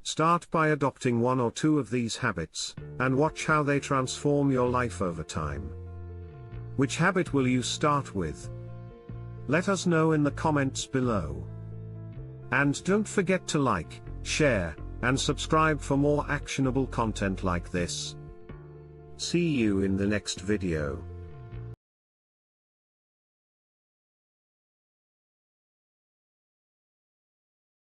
Start by adopting one or two of these habits, and watch how they transform your life over time. Which habit will you start with? Let us know in the comments below. And don't forget to like, share, and subscribe for more actionable content like this. See you in the next video.